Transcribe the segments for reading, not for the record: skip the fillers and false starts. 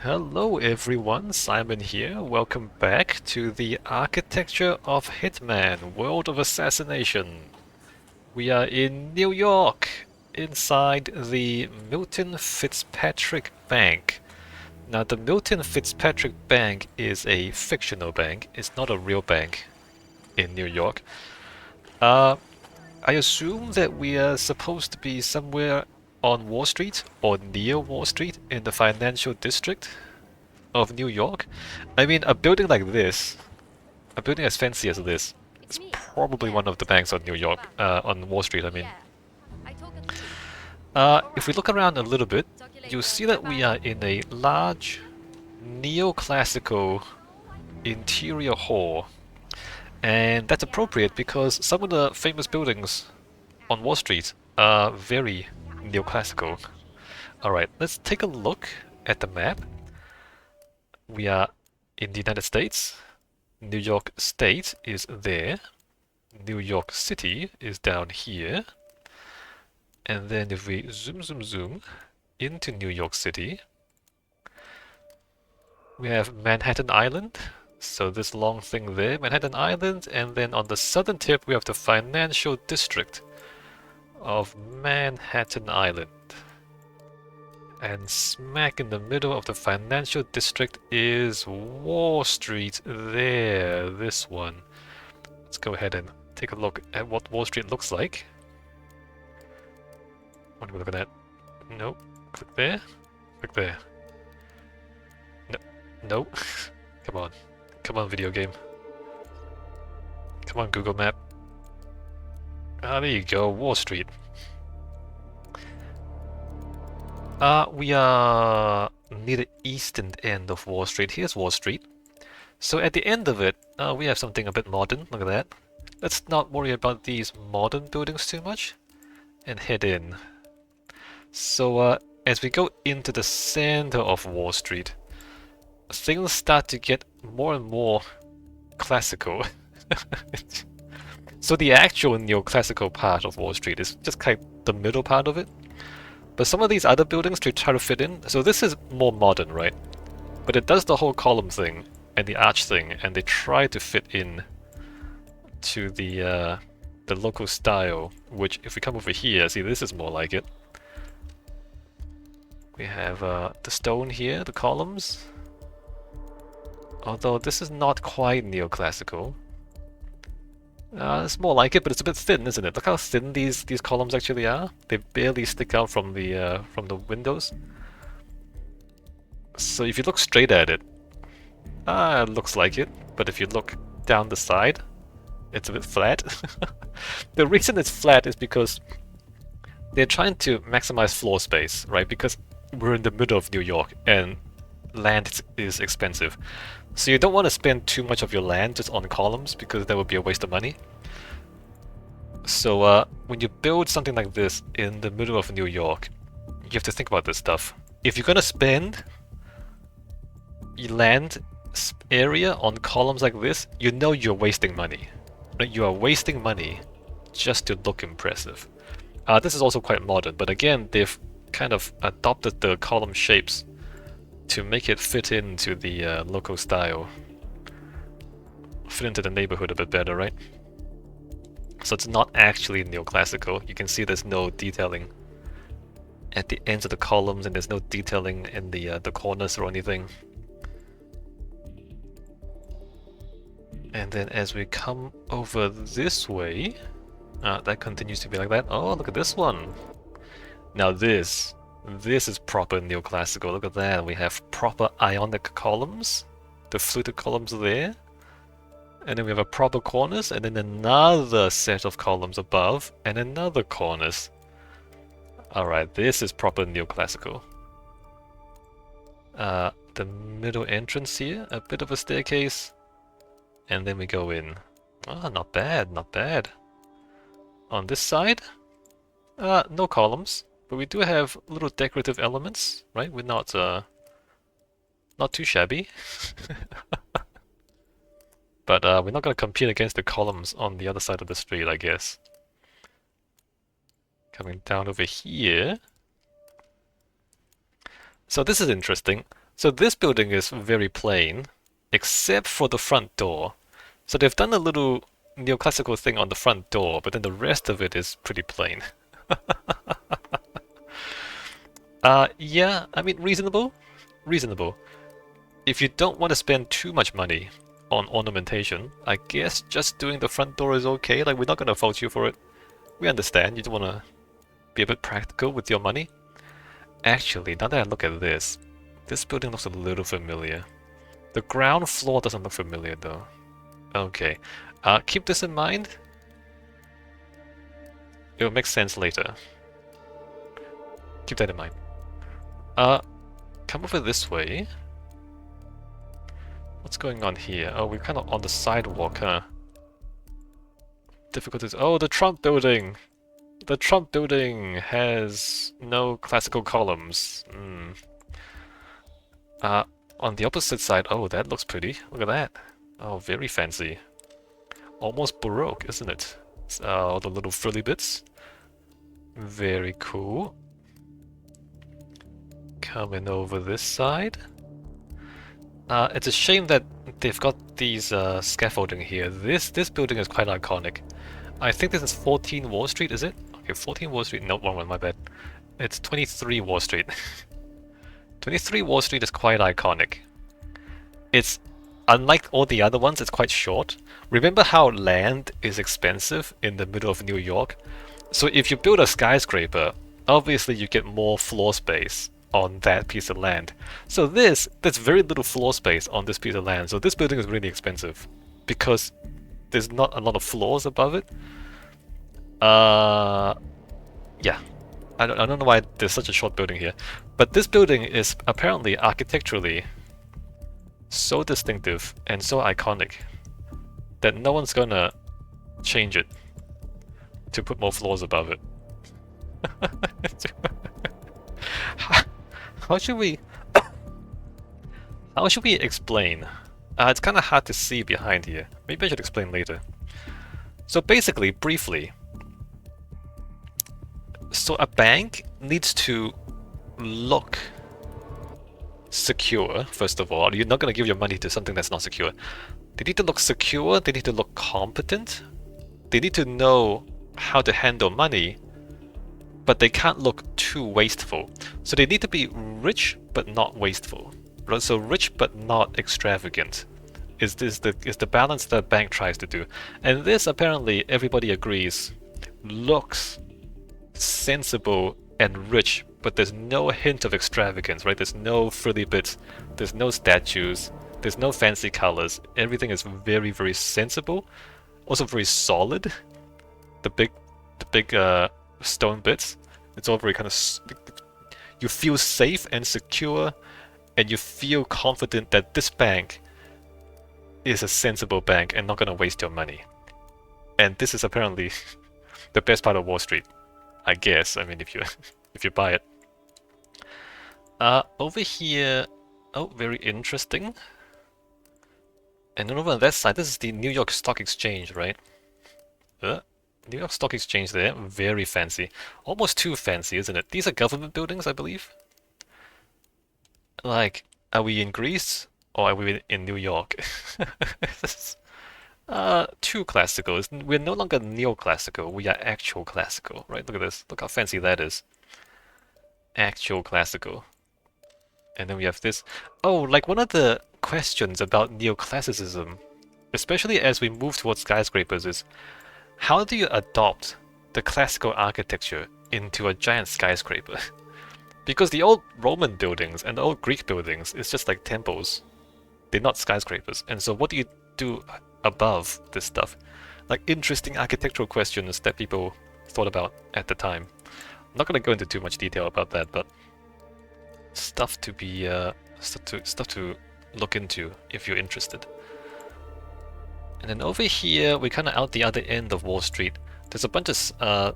Hello everyone, Simon here. Welcome back to the Architecture of Hitman, World of Assassination. We are in New York, inside the Milton-Fitzpatrick Bank. Now the Milton-Fitzpatrick Bank is a fictional bank, it's not a real bank in New York. I assume that we are supposed to be somewhere on Wall Street or near Wall Street in the financial district of New York. I mean, a building like this, a building as fancy as this, is probably one of the banks on New York, on Wall Street, I mean. If we look around a little bit, you'll see that we are in a large neoclassical interior hall. And that's appropriate because some of the famous buildings on Wall Street are very neoclassical. Alright, let's take a look at the map. We are in the United States. New York State is there. New York City is down here. And then if we zoom into New York City, we have Manhattan Island. So this long thing there, Manhattan Island, and then on the southern tip we have the financial district of Manhattan Island. And smack in the middle of the financial district is Wall Street there, this one. Let's go ahead and take a look at what Wall Street looks like. What are we looking at? Nope. Click there. Click there. No. Nope. Come on. Come on, video game. Come on, Google Map. Ah, there you go, Wall Street. We are near the eastern end of Wall Street. Here's Wall Street. So at the end of it, we have something a bit modern. Look at that. Let's not worry about these modern buildings too much and head in. So as we go into the center of Wall Street, things start to get more and more classical. So the actual neoclassical part of Wall Street is just kind of the middle part of it. But some of these other buildings to try to fit in, so this is more modern, right? But it does the whole column thing and the arch thing, and they try to fit in to the local style, which if we come over here, see this is more like it. We have the stone here, the columns. Although this is not quite neoclassical. It's more like it, but it's a bit thin, isn't it? Look how thin these columns actually are. They barely stick out from the windows. So if you look straight at it, it looks like it. But if you look down the side, it's a bit flat. The reason it's flat is because they're trying to maximize floor space, right? Because we're in the middle of New York and land is expensive. So you don't want to spend too much of your land just on columns because that would be a waste of money. So when you build something like this in the middle of New York, you have to think about this stuff. If you're going to spend land area on columns like this, you know you're wasting money. Right? You are wasting money just to look impressive. This is also quite modern, but again, they've kind of adopted the column shapes to make it fit into the local style. Fit into the neighborhood a bit better, right? So it's not actually neoclassical. You can see there's no detailing at the ends of the columns, and there's no detailing in the corners or anything. And then as we come over this way, that continues to be like that. Oh, look at this one! Now this is proper neoclassical. Look at that. We have proper ionic columns, the fluted columns there. And then we have a proper cornice, and then another set of columns above, and another cornice. Alright, this is proper neoclassical. The middle entrance here, a bit of a staircase, and then we go in. Ah, not bad, not bad. On this side, no columns. But we do have little decorative elements, right? We're not too shabby. But we're not going to compete against the columns on the other side of the street, I guess. Coming down over here. So this is interesting. So this building is very plain, except for the front door. So they've done a little neoclassical thing on the front door, but then the rest of it is pretty plain. Yeah, I mean, reasonable. Reasonable. If you don't want to spend too much money on ornamentation, I guess just doing the front door is okay. Like, we're not going to fault you for it. We understand you don't want to be a bit practical with your money. Actually, now that I look at this building looks a little familiar. The ground floor doesn't look familiar though. Okay, keep this in mind. It'll make sense later. Keep that in mind. Come over this way. What's going on here? Oh, we're kind of on the sidewalk, huh? Difficulties. Oh, the Trump building! The Trump building has no classical columns. On the opposite side, oh, that looks pretty. Look at that. Oh, very fancy. Almost Baroque, isn't it? All the little frilly bits. Very cool. Coming over this side. It's a shame that they've got these scaffolding here. This building is quite iconic. I think this is 14 Wall Street, is it? Okay, 14 Wall Street. No, wrong one, my bad. It's 23 Wall Street. 23 Wall Street is quite iconic. It's, unlike all the other ones, it's quite short. Remember how land is expensive in the middle of New York? So if you build a skyscraper, obviously you get more floor space on that piece of land. So there's very little floor space on this piece of land. So this building is really expensive because there's not a lot of floors above it. Yeah. I don't know why there's such a short building here. But this building is apparently architecturally so distinctive and so iconic that no one's gonna change it to put more floors above it. How should we explain? It's kind of hard to see behind here. Maybe I should explain later. So basically, briefly, so a bank needs to look secure, first of all. You're not going to give your money to something that's not secure. They need to look secure, they need to look competent, they need to know how to handle money, but they can't look too wasteful. So they need to be rich but not wasteful. Right? So rich but not extravagant is the balance that a bank tries to do. And this, apparently, everybody agrees, looks sensible and rich, but there's no hint of extravagance, right? There's no frilly bits, there's no statues, there's no fancy colors. Everything is very, very sensible, also very solid. The big stone bits, it's all very kind of... You feel safe and secure, and you feel confident that this bank is a sensible bank and not going to waste your money. And this is apparently the best part of Wall Street, I guess. I mean, if you if you buy it. Over here, oh, very interesting. And then over on that side, this is the New York Stock Exchange, right? New York Stock Exchange there, very fancy. Almost too fancy, isn't it? These are government buildings, I believe. Like, are we in Greece or are we in New York? Too classical. We're no longer neoclassical, we are actual classical, right? Look at this. Look how fancy that is. Actual classical. And then we have this. Oh, like one of the questions about neoclassicism, especially as we move towards skyscrapers, is how do you adopt the classical architecture into a giant skyscraper? Because the old Roman buildings and the old Greek buildings is just like temples. They're not skyscrapers. And so what do you do above this stuff? Like interesting architectural questions that people thought about at the time. I'm not going to go into too much detail about that, but stuff to be stuff to look into if you're interested. And then over here, we're kind of out the other end of Wall Street. There's a bunch of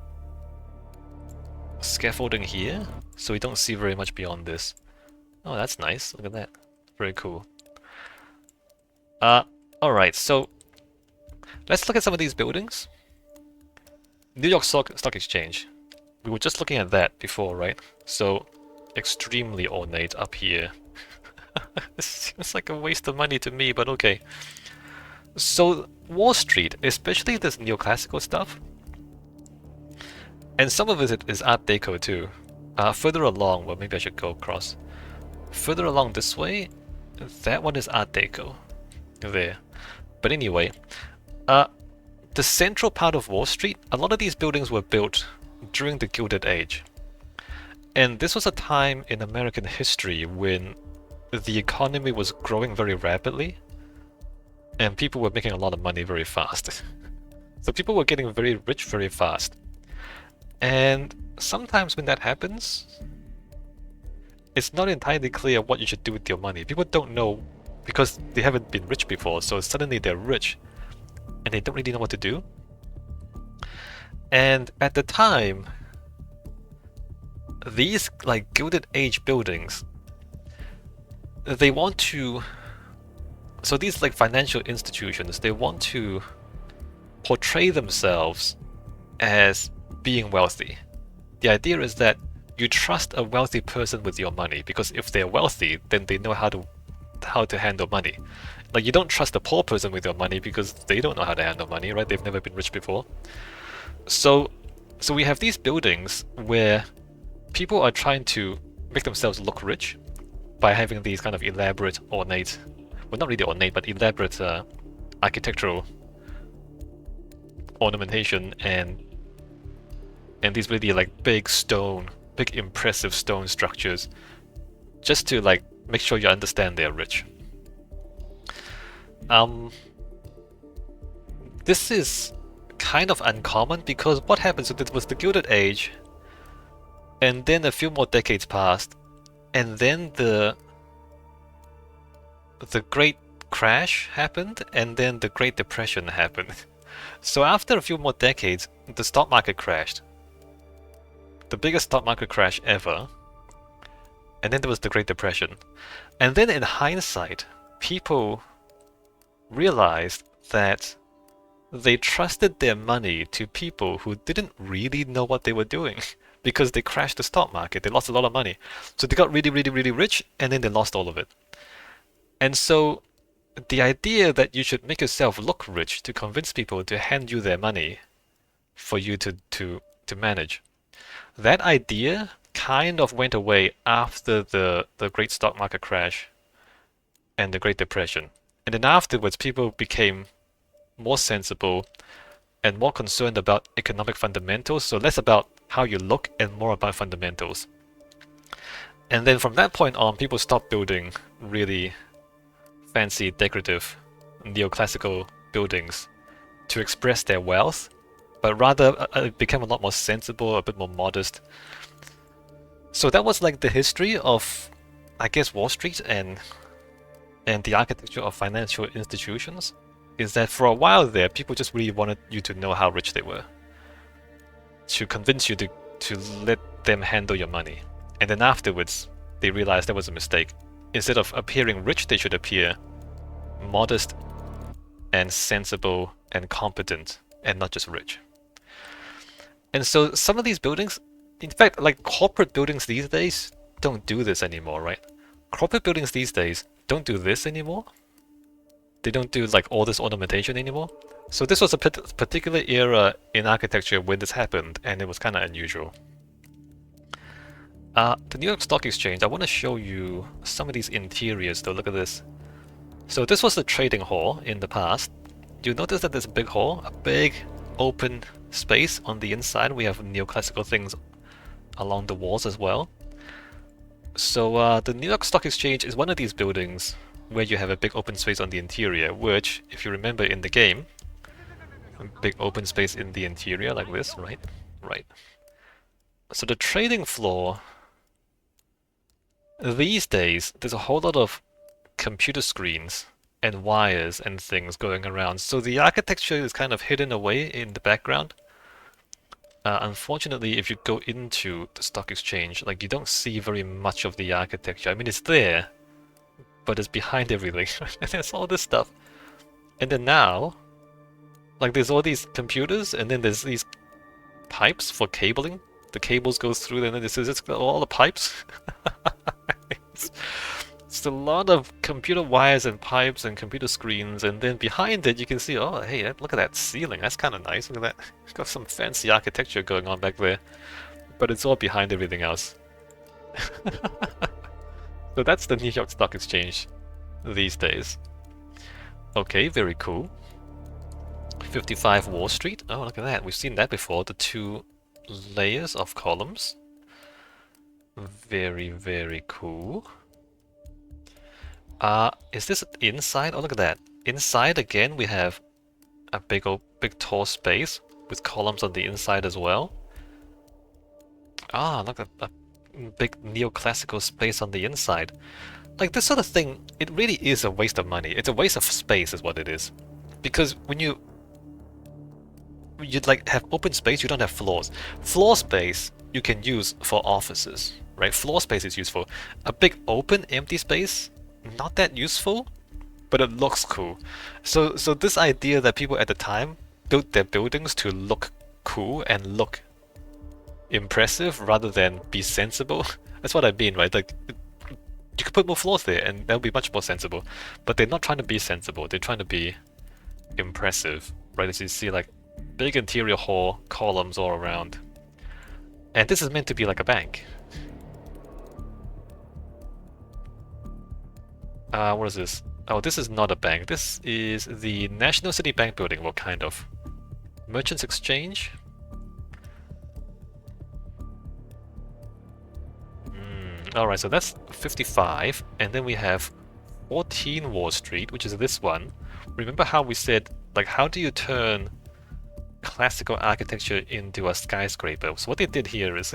scaffolding here, so we don't see very much beyond this. Oh, that's nice. Look at that. Very cool. Alright, so let's look at some of these buildings. New York Stock Exchange. We were just looking at that before, right? So extremely ornate up here. It seems like a waste of money to me, but okay. So Wall Street, especially this neoclassical stuff, and some of it is Art Deco too. Further along, well, maybe I should go across. Further along this way, that one is Art Deco. There. But anyway, the central part of Wall Street, a lot of these buildings were built during the Gilded Age. And this was a time in American history when the economy was growing very rapidly and people were making a lot of money very fast. So people were getting very rich very fast. And sometimes when that happens, it's not entirely clear what you should do with your money. People don't know because they haven't been rich before, so suddenly they're rich and they don't really know what to do. And at the time, these like Gilded Age buildings, they want to, so these like financial institutions, they want to portray themselves as being wealthy. The idea is that you trust a wealthy person with your money because if they're wealthy, then they know how to handle money. Like you don't trust a poor person with your money because they don't know how to handle money, right? They've never been rich before. So we have these buildings where people are trying to make themselves look rich by having these kind of elaborate, ornate, well not really ornate, but elaborate architectural ornamentation and these really like big impressive stone structures just to like make sure you understand they're rich. This is kind of uncommon because what happens was the Gilded Age, and then a few more decades passed, and then the Great Crash happened, and then the Great Depression happened. So after a few more decades, the stock market crashed. The biggest stock market crash ever. And then there was the Great Depression. And then in hindsight, people realized that they trusted their money to people who didn't really know what they were doing because they crashed the stock market. They lost a lot of money. So they got really, really, really rich and then they lost all of it. And so the idea that you should make yourself look rich to convince people to hand you their money for you to manage, that idea kind of went away after the great stock market crash and the Great Depression. And then afterwards, people became more sensible and more concerned about economic fundamentals, so less about how you look and more about fundamentals. And then from that point on, people stopped building really fancy, decorative, neoclassical buildings to express their wealth, but rather it became a lot more sensible, a bit more modest. So that was like the history of, I guess, Wall Street and the architecture of financial institutions, is that for a while there, people just really wanted you to know how rich they were, to convince you to let them handle your money. And then afterwards, they realized that was a mistake. Instead of appearing rich, they should appear modest and sensible and competent and not just rich. And so some of these buildings, in fact, like corporate buildings these days don't do this anymore, right? Corporate buildings these days don't do this anymore. They don't do like all this ornamentation anymore. So this was a particular era in architecture when this happened, and it was kind of unusual. The New York Stock Exchange, I want to show you some of these interiors though. Look at this. So this was the trading hall in the past. You notice that there's a big hall, a big open space on the inside. We have neoclassical things along the walls as well. So the New York Stock Exchange is one of these buildings where you have a big open space on the interior, which, if you remember in the game, a big open space in the interior like this, right? Right. So the trading floor, these days, there's a whole lot of computer screens and wires and things going around. So the architecture is kind of hidden away in the background. Unfortunately, if you go into the stock exchange, like you don't see very much of the architecture. I mean, it's there, but it's behind everything. And there's all this stuff. And then now, like there's all these computers, and then there's these pipes for cabling. The cables go through, and then there's all the pipes. It's just a lot of computer wires and pipes and computer screens, and then behind it you can see, oh hey, look at that ceiling, that's kind of nice, look at that. It's got some fancy architecture going on back there, but it's all behind everything else. So that's the New York Stock Exchange these days. Okay, very cool. 55 Wall Street. Oh, look at that. We've seen that before. The two layers of columns. Very, very cool. Is this inside? Oh, look at that. Inside again, we have a big tall space with columns on the inside as well. Ah, look at a big neoclassical space on the inside. Like this sort of thing, it really is a waste of money. It's a waste of space is what it is. Because when you'd like have open space, you don't have floors. Floor space you can use for offices, right? Floor space is useful. A big open empty space, not that useful, but it looks cool. So this idea that people at the time built their buildings to look cool and look impressive rather than be sensible. That's what I mean, right? Like you could put more floors there and that would be much more sensible. But they're not trying to be sensible, they're trying to be impressive, right? As you see, like big interior hall, columns all around. And this is meant to be like a bank. What is this? Oh, this is not a bank. This is the National City Bank building, well, kind of. Merchants Exchange? Alright, so that's 55, and then we have 14 Wall Street, which is this one. Remember how we said, like, how do you turn classical architecture into a skyscraper? So what they did here is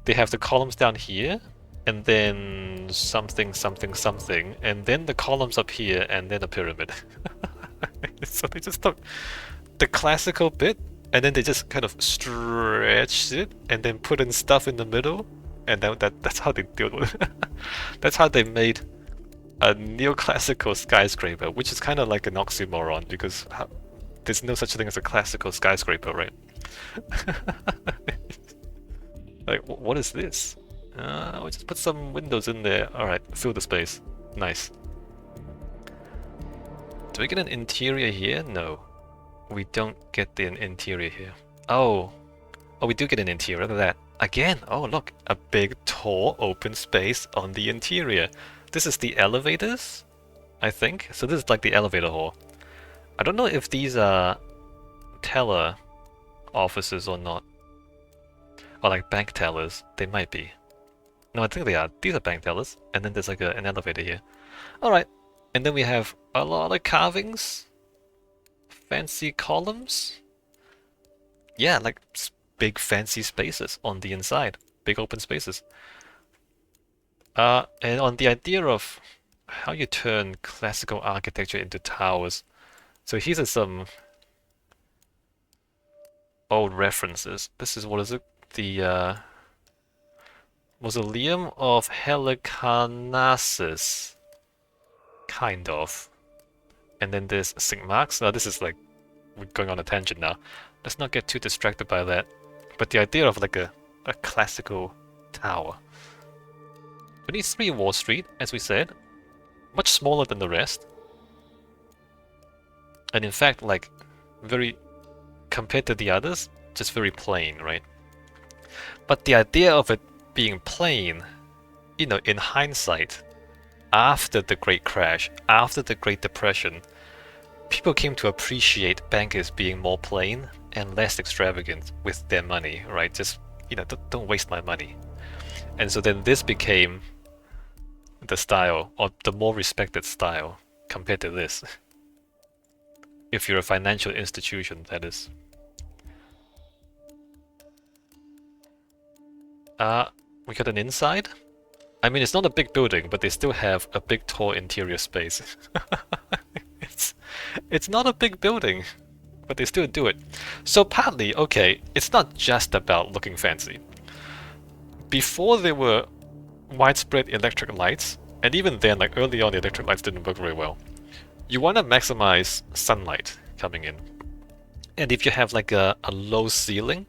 they have the columns down here, and then something, something, something, and then the columns up here, and then a pyramid. So they just took the classical bit, and then they just kind of stretched it, and then put in stuff in the middle, and that's how they deal with it. That's how they made a neoclassical skyscraper, which is kind of like an oxymoron, because there's no such thing as a classical skyscraper, right? Like, what is this? We just put some windows in there. Alright, fill the space. Nice. Do we get an interior here? No. We don't get an interior here. Oh, we do get an interior. Look at that. Again, oh look, a big, tall, open space on the interior. This is the elevators, I think. So this is like the elevator hall. I don't know if these are teller offices or not. Or like bank tellers. They might be. No, I think they are. These are bank tellers. And then there's like an elevator here. Alright. And then we have a lot of carvings. Fancy columns. Yeah, like big fancy spaces on the inside. Big open spaces. And on the idea of how you turn classical architecture into towers. So here's some old references. This is, what is it? The Mausoleum of Helicarnassus. Kind of. And then there's St. Mark's. Now this is like, we're going on a tangent now. Let's not get too distracted by that. But the idea of like a classical tower. 23 Wall Street, as we said. Much smaller than the rest. And in fact, like, very, compared to the others, just very plain, right? But the idea of it being plain, you know, in hindsight, after the Great Crash, after the Great Depression, people came to appreciate bankers being more plain and less extravagant with their money, right? Just, you know, don't waste my money. And so then this became the style, or the more respected style, compared to this. If you're a financial institution, that is. We got an inside? I mean, it's not a big building, but they still have a big, tall interior space. It's not a big building, but they still do it. So partly, okay, it's not just about looking fancy. Before there were widespread electric lights, and even then, like early on, the electric lights didn't work very well. You want to maximize sunlight coming in. And if you have like a low ceiling,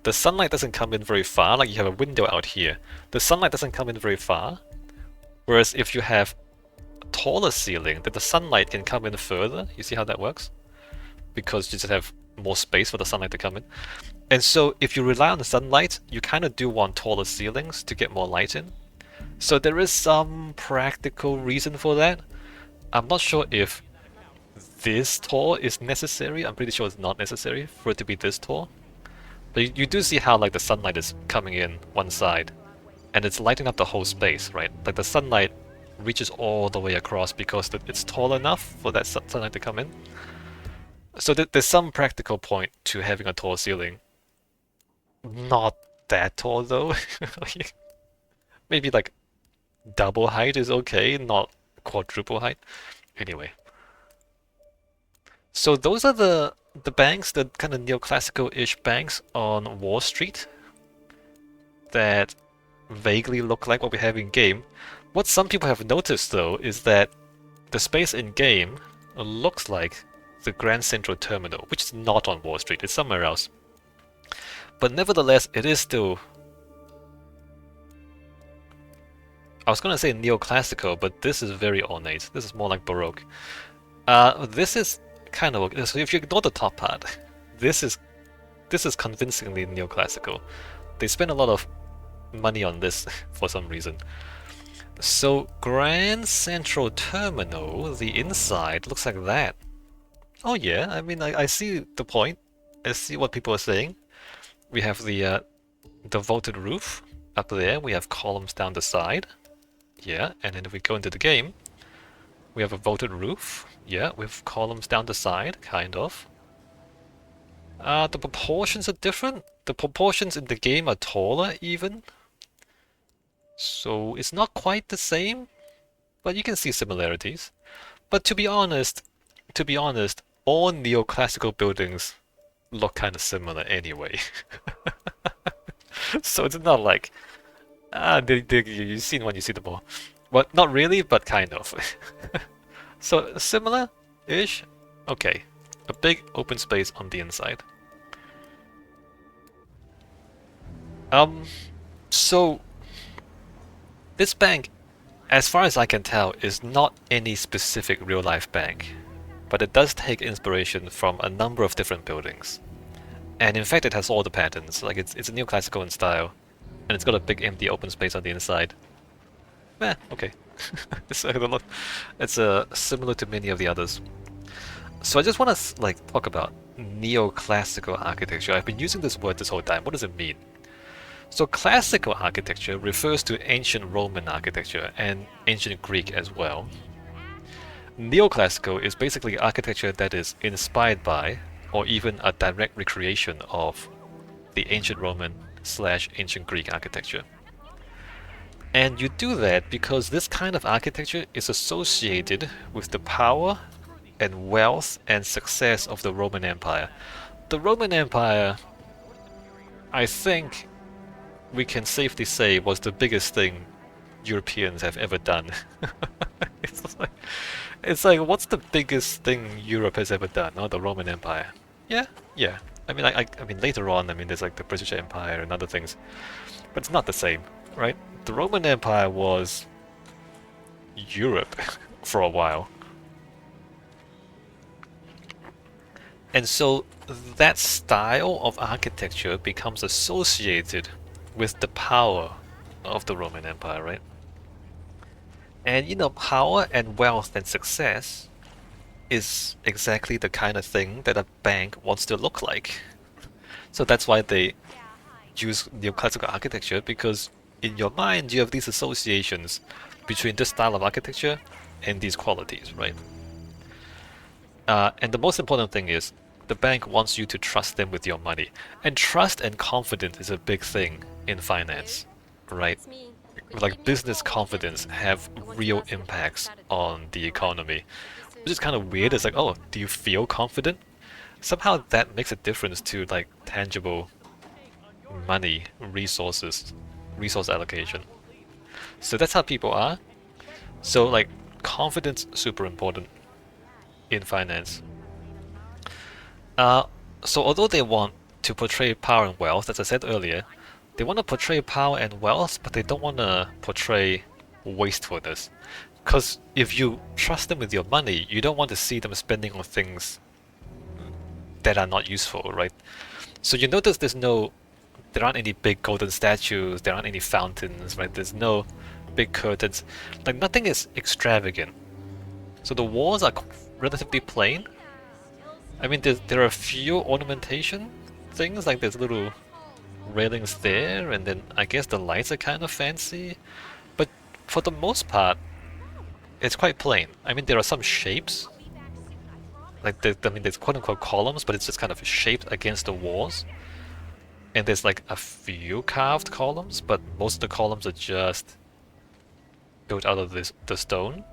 the sunlight doesn't come in very far. Like you have a window out here. The sunlight doesn't come in very far. Whereas if you have a taller ceiling, then the sunlight can come in further. You see how that works? Because you just have more space for the sunlight to come in. And so if you rely on the sunlight, you kind of do want taller ceilings to get more light in. So there is some practical reason for that. I'm not sure if this tall is necessary. I'm pretty sure it's not necessary for it to be this tall. But you do see how like the sunlight is coming in one side and it's lighting up the whole space, right? Like the sunlight reaches all the way across because it's tall enough for that sunlight to come in. So there's some practical point to having a tall ceiling. Not that tall though. Maybe like double height is okay, not quadruple height. Anyway. So those are the banks, the kind of neoclassical-ish banks on Wall Street that vaguely look like what we have in game. What some people have noticed though is that the space in game looks like the Grand Central Terminal, which is not on Wall Street, it's somewhere else. But nevertheless, it is still... I was going to say neoclassical, but this is very ornate. This is more like Baroque. This is kind of... So if you ignore the top part, this is convincingly neoclassical. They spend a lot of money on this for some reason. So Grand Central Terminal, the inside looks like that. Oh yeah, I mean I see the point. I see what people are saying. We have the vaulted roof up there. We have columns down the side. Yeah, and then if we go into the game, we have a vaulted roof. Yeah, with columns down the side, kind of. The proportions are different. The proportions in the game are taller even. So it's not quite the same, but you can see similarities. But to be honest, all neoclassical buildings look kind of similar anyway. So it's not like, you've seen one, you see the more. Well, not really, but kind of. So similar-ish? Okay. A big open space on the inside. So this bank, as far as I can tell, is not any specific real-life bank, but it does take inspiration from a number of different buildings. And in fact, it has all the patterns. Like it's neoclassical in style, and it's got a big empty open space on the inside. Okay. It's similar to many of the others. So I just want to like talk about neoclassical architecture. I've been using this word this whole time. What does it mean? So classical architecture refers to ancient Roman architecture and ancient Greek as well. Neoclassical is basically architecture that is inspired by or even a direct recreation of the ancient Roman / ancient Greek architecture. And you do that because this kind of architecture is associated with the power and wealth and success of the Roman Empire. The Roman Empire, I think we can safely say, was the biggest thing Europeans have ever done. It's like, what's the biggest thing Europe has ever done? Oh, the Roman Empire. Yeah. I mean, later on, I mean, there's like the British Empire and other things, but it's not the same, right? The Roman Empire was Europe for a while. And so that style of architecture becomes associated with the power of the Roman Empire, right? And you know, power and wealth and success is exactly the kind of thing that a bank wants to look like. So that's why they use neoclassical architecture, because in your mind you have these associations between this style of architecture and these qualities, right? And the most important thing is the bank wants you to trust them with your money. And trust and confidence is a big thing in finance, right? Like business confidence have real impacts on the economy, which is kind of weird. It's like, oh, do you feel confident? Somehow that makes a difference to like tangible money, resource allocation. So that's how people are. So like confidence, super important in finance. So although they want to portray power and wealth, as I said earlier, they want to portray power and wealth, but they don't want to portray wastefulness. Because if you trust them with your money, you don't want to see them spending on things that are not useful, right? So you notice there aren't any big golden statues, there aren't any fountains, right? There's no big curtains. Like, nothing is extravagant. So the walls are relatively plain. I mean, there are a few ornamentation things, like there's little railings there, and then I guess the lights are kind of fancy. But for the most part, it's quite plain. I mean, there are some shapes. Like, there's quote-unquote columns, but it's just kind of shaped against the walls. And there's like a few carved columns, but most of the columns are just built out of the stone.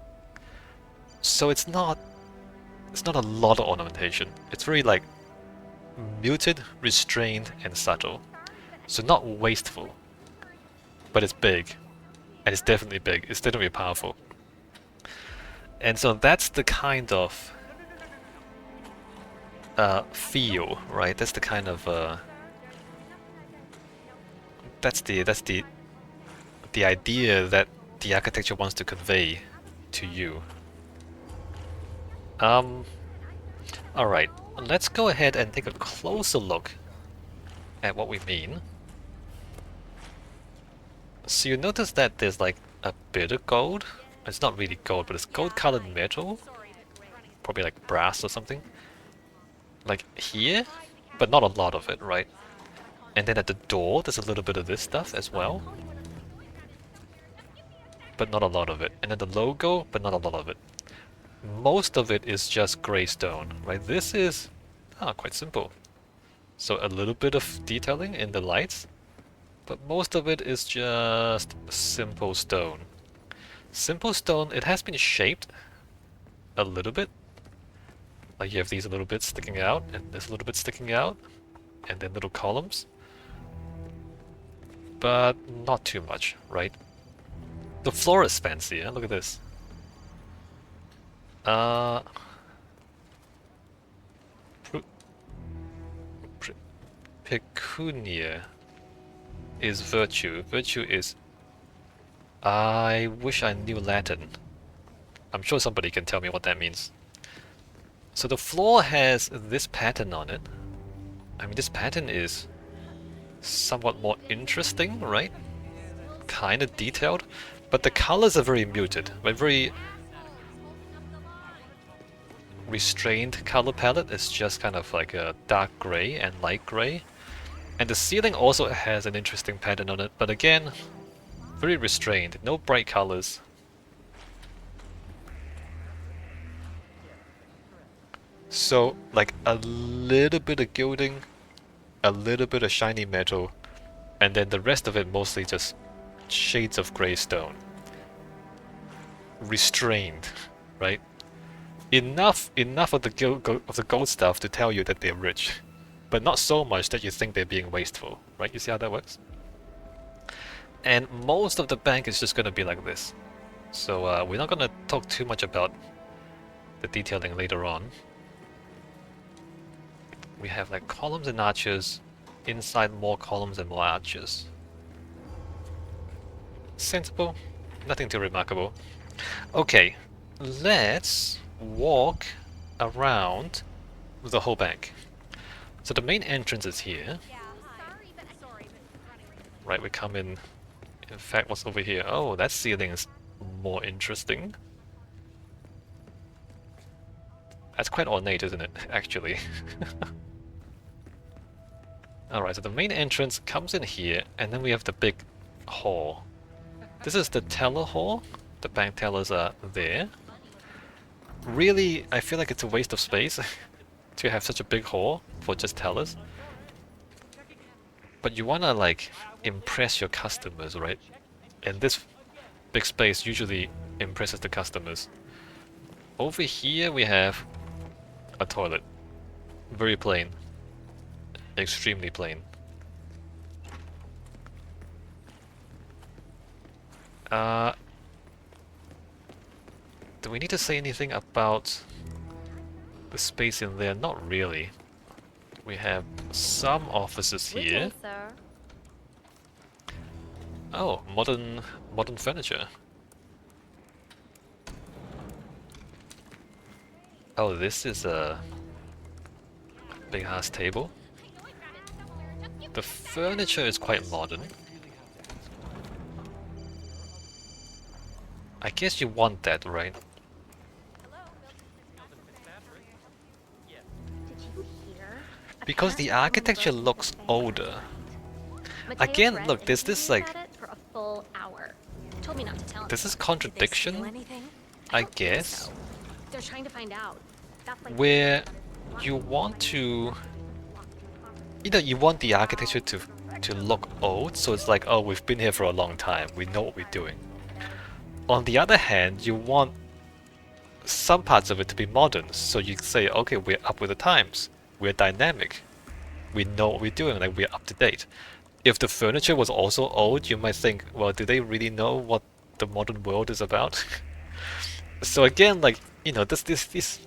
So it's not a lot of ornamentation. It's very like muted, restrained, and subtle. So not wasteful, but it's big. And it's definitely big. It's definitely powerful. And so that's the kind of feel, right? That's the kind of that's the idea that the architecture wants to convey to you. Alright, let's go ahead and take a closer look at what we mean. So you notice that there's like a bit of gold. It's not really gold, but it's gold colored metal. Probably like brass or something. Like here, but not a lot of it, right? And then at the door, there's a little bit of this stuff as well. But not a lot of it. And then the logo, but not a lot of it. Most of it is just grey stone, right? This is quite simple. So a little bit of detailing in the lights, but most of it is just simple stone. Simple stone, it has been shaped a little bit. Like you have these little bits sticking out, and this little bit sticking out, and then little columns. But not too much, right? The floor is fancy, look at this. Pecunia is virtue. Virtue is... I wish I knew Latin. I'm sure somebody can tell me what that means. So the floor has this pattern on it. I mean, this pattern is somewhat more interesting, right? Kind of detailed, but the colors are very muted, right? Very restrained color palette. It's just kind of like a dark gray and light gray. And the ceiling also has an interesting pattern on it, but again, very restrained, no bright colors. So, like a little bit of gilding, a little bit of shiny metal, and then the rest of it mostly just shades of grey stone. Restrained, right? Enough of the gold stuff to tell you that they're rich, but not so much that you think they're being wasteful, right? You see how that works? And most of the bank is just going to be like this. So we're not going to talk too much about the detailing later on. We have like columns and arches, inside more columns and more arches. Sensible, nothing too remarkable. Okay, let's walk around the whole bank. So the main entrance is here. Right, we come in fact, what's over here? Oh, that ceiling is more interesting. That's quite ornate, isn't it, actually? Alright, so the main entrance comes in here, and then we have the big hall. This is the teller hall. The bank tellers are there. Really, I feel like it's a waste of space to have such a big hall for just tellers. But you wanna, like, impress your customers, right? And this big space usually impresses the customers. Over here we have a toilet. Very plain. Extremely plain. Do we need to say anything about the space in there? Not really. We have some offices here. Oh, modern furniture. Oh, this is a big ass table. The furniture is quite modern. I guess you want that, right? Because the architecture looks older. Again, look, there's this like... This is contradiction, I guess, where you want to... You know, you want the architecture to look old, so it's like, oh, we've been here for a long time, we know what we're doing. On the other hand, you want some parts of it to be modern, so you say, okay, we're up with the times, we're dynamic, we know what we're doing, like we're up to date. If the furniture was also old, you might think, well, do they really know what the modern world is about? So again, like, you know, these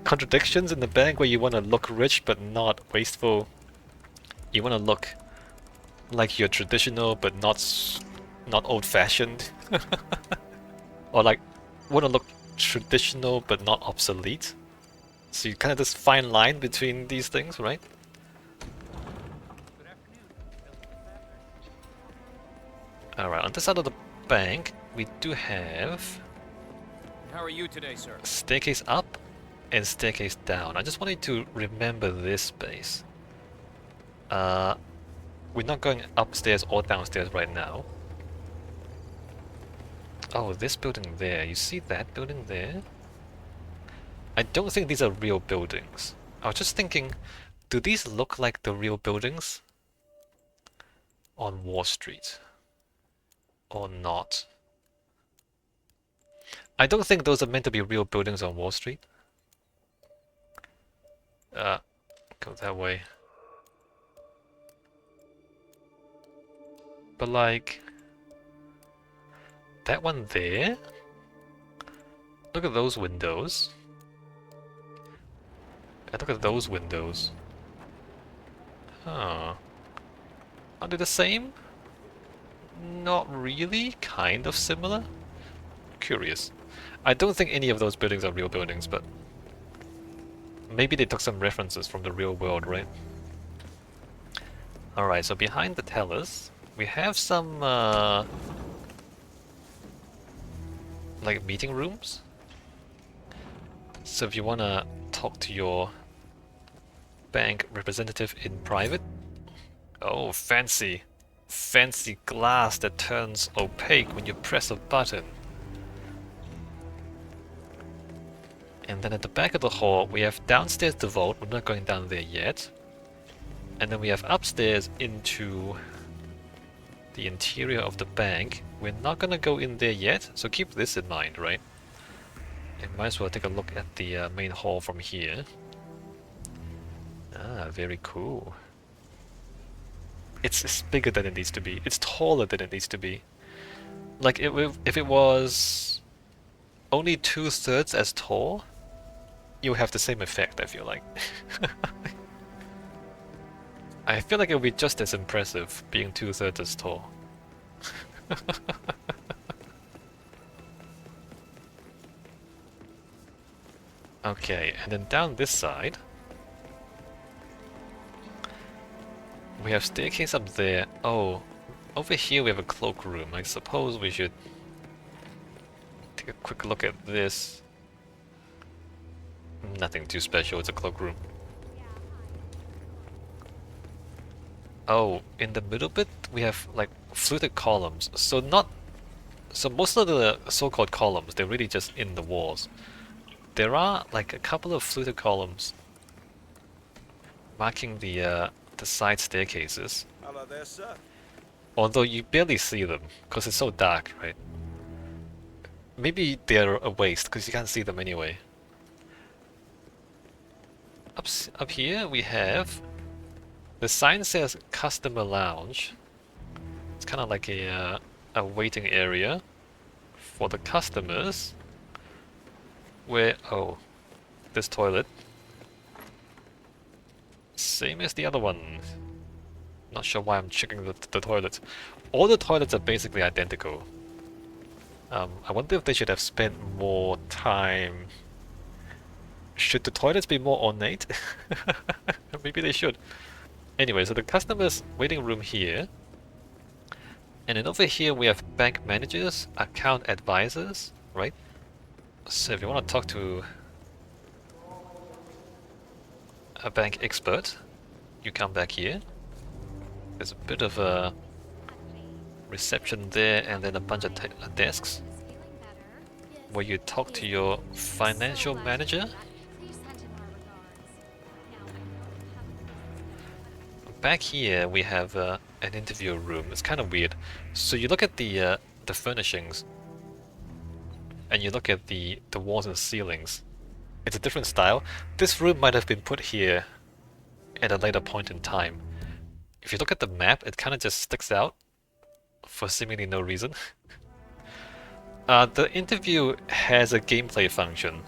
contradictions in the bank where you want to look rich but not wasteful. You want to look like you're traditional but not old-fashioned. Or like, want to look traditional but not obsolete. So you kind of this fine line between these things, right? Alright, on this side of the bank, we do have... How are you today, sir? Staircase up and staircase down. I just wanted to remember this space. We're not going upstairs or downstairs right now. Oh, this building there. You see that building there? I don't think these are real buildings. I was just thinking, do these look like the real buildings on Wall Street? Or not? I don't think those are meant to be real buildings on Wall Street. Go that way. But like... that one there? Look at those windows. And look at those windows. Huh. Are they the same? Not really. Kind of similar. Curious. I don't think any of those buildings are real buildings, but... maybe they took some references from the real world, right? Alright, so behind the tellers, we have some, like meeting rooms. So if you wanna talk to your bank representative in private... Oh, fancy! Fancy glass that turns opaque when you press a button. And then at the back of the hall, we have downstairs the vault. We're not going down there yet. And then we have upstairs into the interior of the bank. We're not gonna go in there yet, so keep this in mind, right? And might as well take a look at the main hall from here. Ah, very cool. It's bigger than it needs to be. It's taller than it needs to be. Like, if it was only 2/3 as tall, you have the same effect, I feel like. I feel like it would be just as impressive being 2/3 as tall. Okay, and then down this side, we have staircase up there. Oh, over here we have a cloakroom. I suppose we should take a quick look at this. Nothing too special, it's a cloakroom. Oh, in the middle bit we have like fluted columns. So most of the so-called columns, they're really just in the walls. There are like a couple of fluted columns marking the side staircases. Hello there, sir. Although you barely see them because it's so dark, right? Maybe they're a waste because you can't see them anyway. Up here we have the sign says customer lounge. It's kind of like a waiting area for the customers. Where this toilet, same as the other one. Not sure why I'm checking the toilets. All the toilets are basically identical. I wonder if they should have spent more time Should the toilets be more ornate? Maybe they should. Anyway, so the customer's waiting room here. And then over here we have bank managers, account advisors, right? So if you want to talk to a bank expert, you come back here. There's a bit of a reception there and then a bunch of desks where you talk to your financial manager. Back here we have an interview room. It's kind of weird. So you look at the furnishings and you look at the walls and ceilings. It's a different style. This room might have been put here at a later point in time. If you look at the map, it kind of just sticks out for seemingly no reason. The interview has a gameplay function,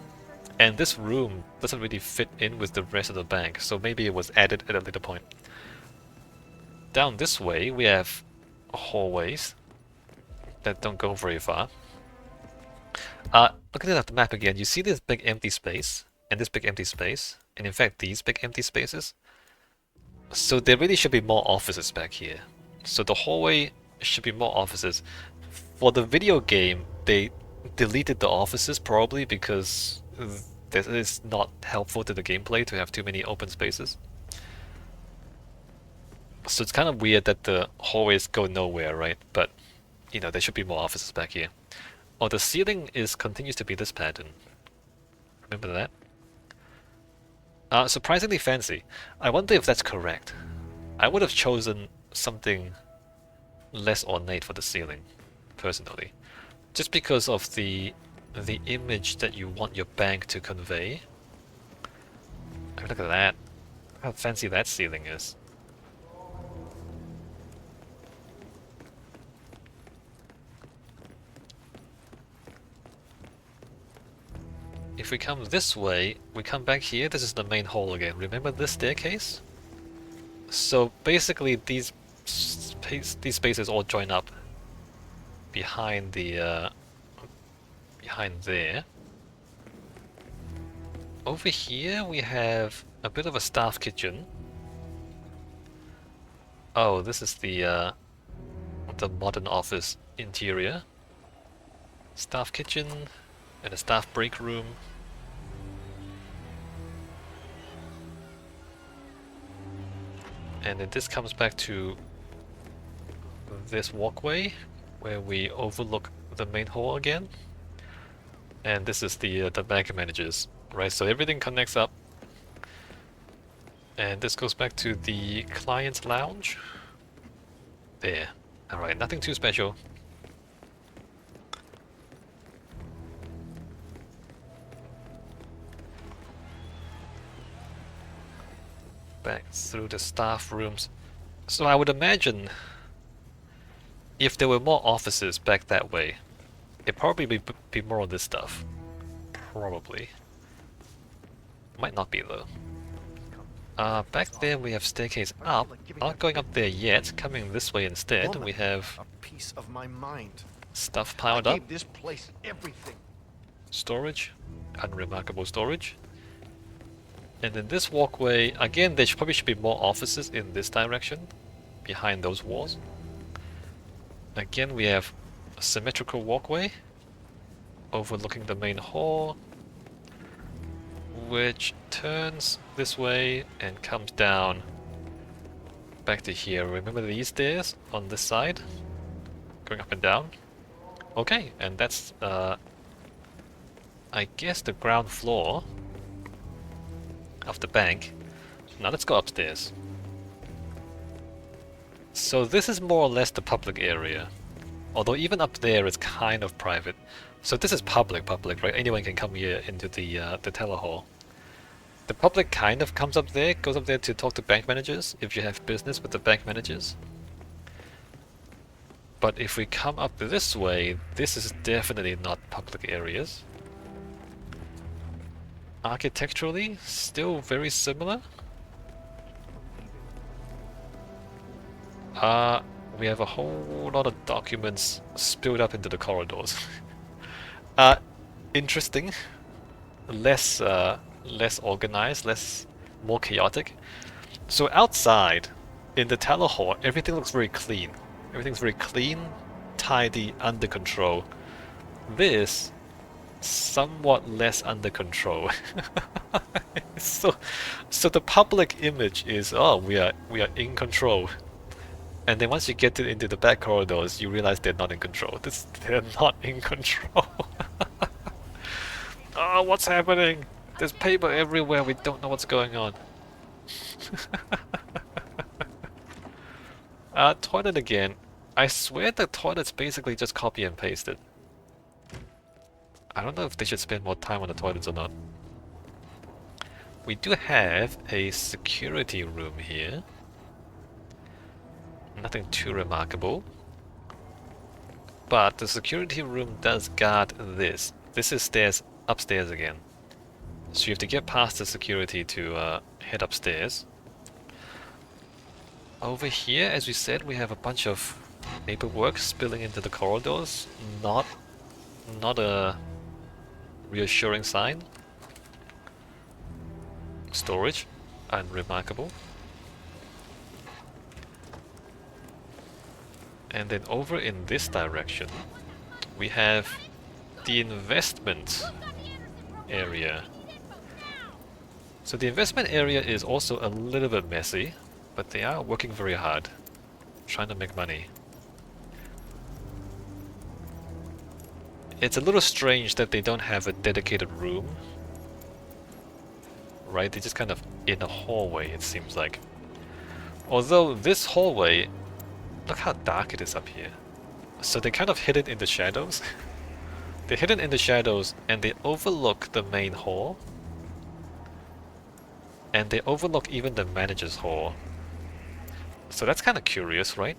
and this room doesn't really fit in with the rest of the bank, so maybe it was added at a later point. Down this way, we have hallways that don't go very far. Looking at the map again, you see this big empty space, and this big empty space, and in fact these big empty spaces. So there really should be more offices back here. So the hallway should be more offices. For the video game, they deleted the offices probably because this is not helpful to the gameplay to have too many open spaces. So it's kind of weird that the hallways go nowhere, right? But, you know, there should be more offices back here. Oh, the ceiling continues to be this pattern. Remember that? Surprisingly fancy. I wonder if that's correct. I would have chosen something less ornate for the ceiling, personally. Just because of the image that you want your bank to convey. I mean, look at that. How fancy that ceiling is. If we come this way, we come back here, this is the main hall again. Remember this staircase? So basically these spaces all join up behind the behind there. Over here we have a bit of a staff kitchen. Oh, this is the modern office interior. Staff kitchen and a staff break room. And then this comes back to this walkway where we overlook the main hall again. And this is the bank managers, right? So everything connects up. And this goes back to the client's lounge. There. Alright, nothing too special. Back through the staff rooms. So I would imagine if there were more offices back that way, it'd probably be more of this stuff. Probably. Might not be though. Back there we have staircase up. Not going up there yet, coming this way instead. We have a piece of my mind. Stuff piled up. This place everything. Storage. Unremarkable storage. And then this walkway, again, there probably should be more offices in this direction, behind those walls. Again, we have a symmetrical walkway, overlooking the main hall, which turns this way and comes down back to here. Remember these stairs on this side? Going up and down? Okay, and that's, I guess the ground floor of the bank. Now let's go upstairs. So this is more or less the public area. Although even up there it's kind of private. So this is public, right? Anyone can come here into the teller hall. The public kind of comes up there, goes up there to talk to bank managers if you have business with the bank managers. But if we come up this way, this is definitely not public areas. Architecturally, still very similar. We have a whole lot of documents spilled up into the corridors. Interesting. Less less organized, more chaotic. So outside, in the Tower Hall, everything looks very clean. Everything's very clean, tidy, under control. This, somewhat less under control. so the public image is, oh, we are in control. And then once you get into the back corridors, you realize they're not in control. They're not in control. Oh, what's happening? There's paper everywhere. We don't know what's going on. Toilet again. I swear the toilet's basically just copy and pasted. I don't know if they should spend more time on the toilets or not. We do have a security room here. Nothing too remarkable. But the security room does guard this. This is stairs upstairs again. So you have to get past the security to head upstairs. Over here, as we said, we have a bunch of paperwork spilling into the corridors. Not a reassuring sign. Storage, unremarkable. And then over in this direction, we have the investment area. So the investment area is also a little bit messy, but they are working very hard, trying to make money. It's a little strange that they don't have a dedicated room. Right, they're just kind of in a hallway, it seems like. Although this hallway, look how dark it is up here. So they kind of hidden in the shadows. They're hidden in the shadows and they overlook the main hall. And they overlook even the manager's hall. So that's kind of curious, right?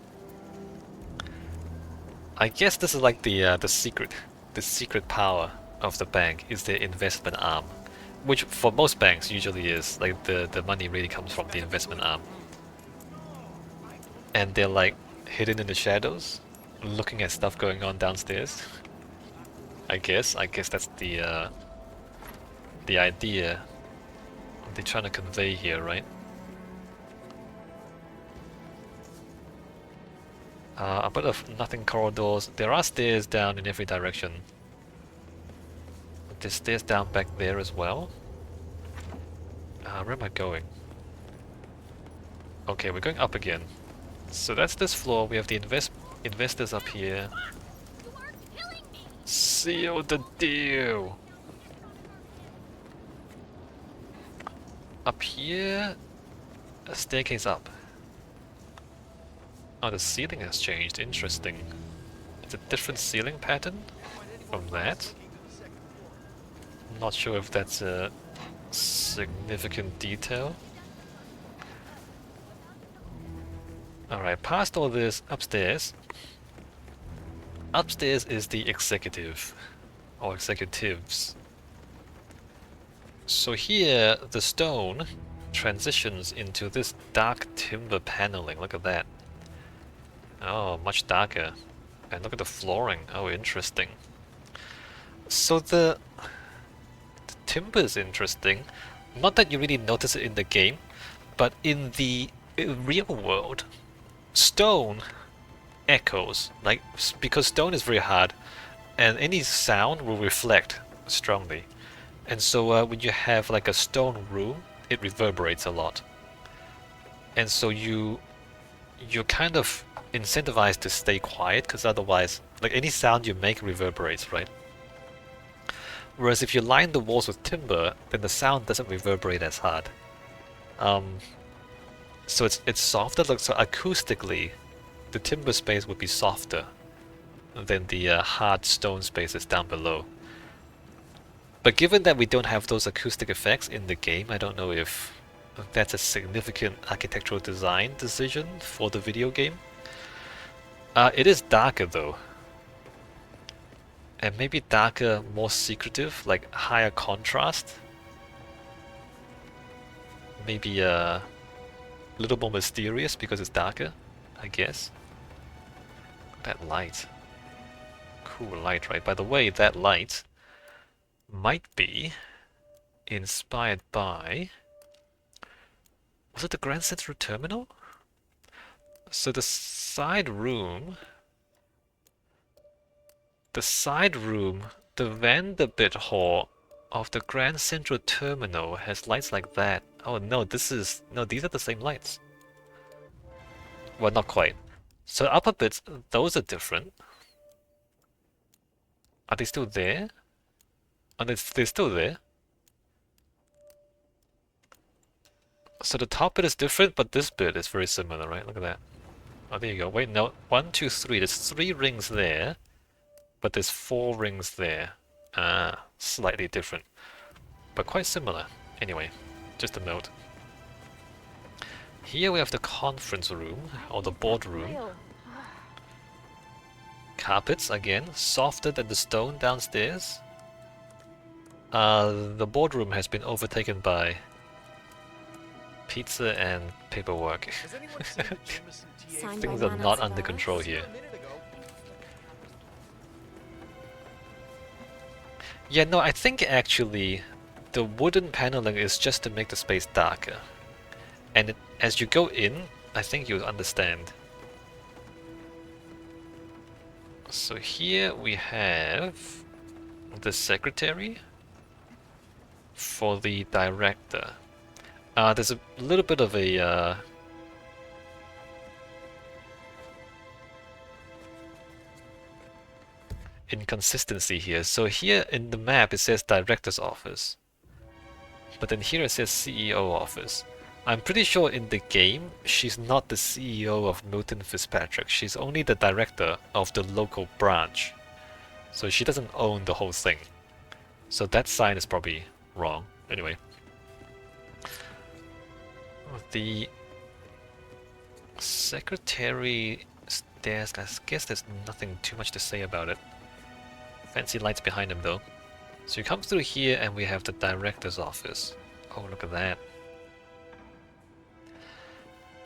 I guess this is like the secret power of the bank is their investment arm. Which for most banks usually is, like the money really comes from the investment arm. And they're like hidden in the shadows, looking at stuff going on downstairs. I guess that's the idea they're trying to convey here, right? A bit of nothing corridors. There are stairs down in every direction. There's stairs down back there as well. Where am I going? Okay, we're going up again. So that's this floor. We have the investors up here. Seal the deal! Up here, a staircase up. Oh, the ceiling has changed. Interesting. It's a different ceiling pattern from that. Not sure if that's a significant detail. Alright, past all this, upstairs. Upstairs is the executive, or executives. So here, the stone transitions into this dark timber paneling. Look at that. Oh, much darker. And look at the flooring. Oh, interesting. So the timber is interesting. Not that you really notice it in the game, but in the real world, stone echoes. Like, because stone is very hard, and any sound will reflect strongly. And so when you have like a stone room, it reverberates a lot. And so you're kind of incentivized to stay quiet, because otherwise, like any sound you make reverberates, right? Whereas if you line the walls with timber, then the sound doesn't reverberate as hard. So it's softer. Like, so acoustically, the timber space would be softer than the hard stone spaces down below. But given that we don't have those acoustic effects in the game, I don't know if that's a significant architectural design decision for the video game. It is darker though. And maybe darker, more secretive, like higher contrast. Maybe a little more mysterious because it's darker, I guess. That light. Cool light, right? By the way, that light might be inspired by... Was it the Grand Central Terminal? So the side room... The Vanderbilt Hall of the Grand Central Terminal has lights like that. Oh no, these are the same lights. Well, not quite. So upper bits, those are different. Are they still there? Oh, they're still there. So the top bit is different, but this bit is very similar, right? Look at that. Oh, there you go. Wait, no. 1, 2, 3. There's 3 rings there, but there's 4 rings there. Ah, slightly different, but quite similar. Anyway, just a note. Here we have the conference room, or the boardroom. Carpets, again, softer than the stone downstairs. The boardroom has been overtaken by pizza and paperwork. Has anyone seen the Jameson TA? Things are not under control here. A minute ago. Yeah, no, I think actually the wooden paneling is just to make the space darker. And as you go in, I think you'll understand. So here we have the secretary for the director. There's a little bit of a inconsistency here. So here in the map it says director's office, but then here it says CEO office. I'm pretty sure in the game she's not the CEO of Milton-Fitzpatrick. She's only the director of the local branch. So she doesn't own the whole thing. So that sign is probably wrong. Anyway. The secretary's desk, I guess there's nothing too much to say about it. Fancy lights behind him though. So you come through here and we have the director's office. Oh, look at that.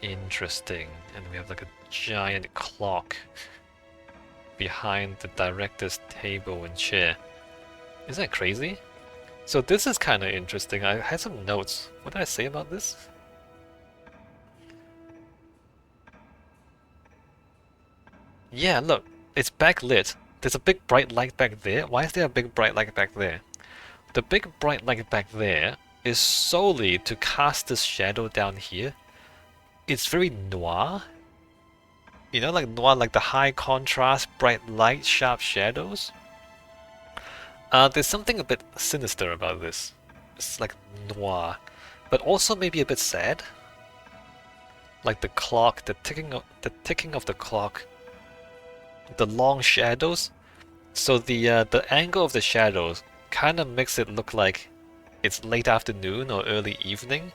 Interesting. And we have like a giant clock behind the director's table and chair. Isn't that crazy? So this is kind of interesting. I had some notes. What did I say about this? Yeah, look. It's backlit. There's a big bright light back there. Why is there a big bright light back there? The big bright light back there is solely to cast this shadow down here. It's very noir. You know, like noir, like the high contrast, bright light, sharp shadows. There's something a bit sinister about this. It's like noir, but also maybe a bit sad. Like the clock, the ticking of the clock, the long shadows. So the angle of the shadows kind of makes it look like it's late afternoon or early evening.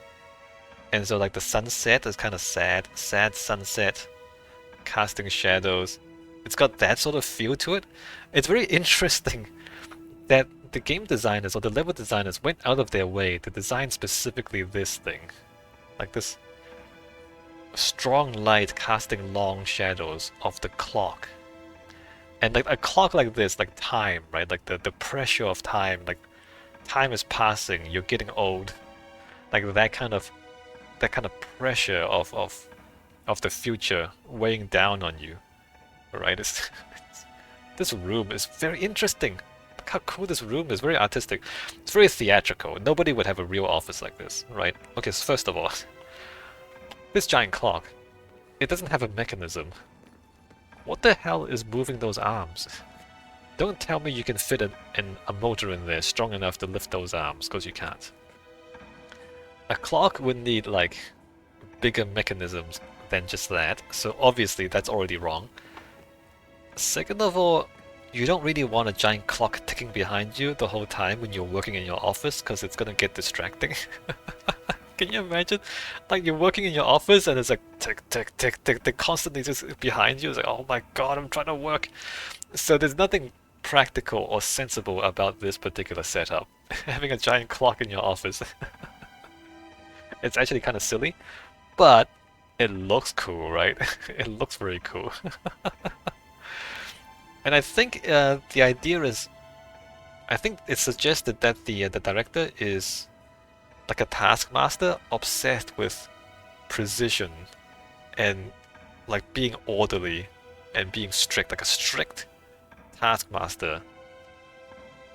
And so like the sunset is kind of sad sunset, casting shadows. It's got that sort of feel to it. It's very interesting that the game designers or the level designers went out of their way to design specifically this thing. Like this strong light casting long shadows of the clock. And like a clock like this, like time, right? Like the pressure of time, like time is passing, you're getting old. Like that kind of pressure of the future weighing down on you, right? This room is very interesting. Look how cool this room is. Very artistic. It's very theatrical. Nobody would have a real office like this, right? Okay, so first of all, this giant clock, it doesn't have a mechanism. What the hell is moving those arms? Don't tell me you can fit a motor in there strong enough to lift those arms, because you can't. A clock would need like bigger mechanisms than just that, so obviously that's already wrong. Second of all, you don't really want a giant clock ticking behind you the whole time when you're working in your office, because it's gonna get distracting. Can you imagine? Like you're working in your office and it's like tick, tick, tick, tick, tick, constantly just behind you. It's like, oh my god, I'm trying to work. So there's nothing practical or sensible about this particular setup. Having a giant clock in your office. It's actually kind of silly, but it looks cool, right? It looks very cool. And I think the idea is, I think it suggested that the director is like a taskmaster obsessed with precision and like being orderly and being strict, like a strict taskmaster,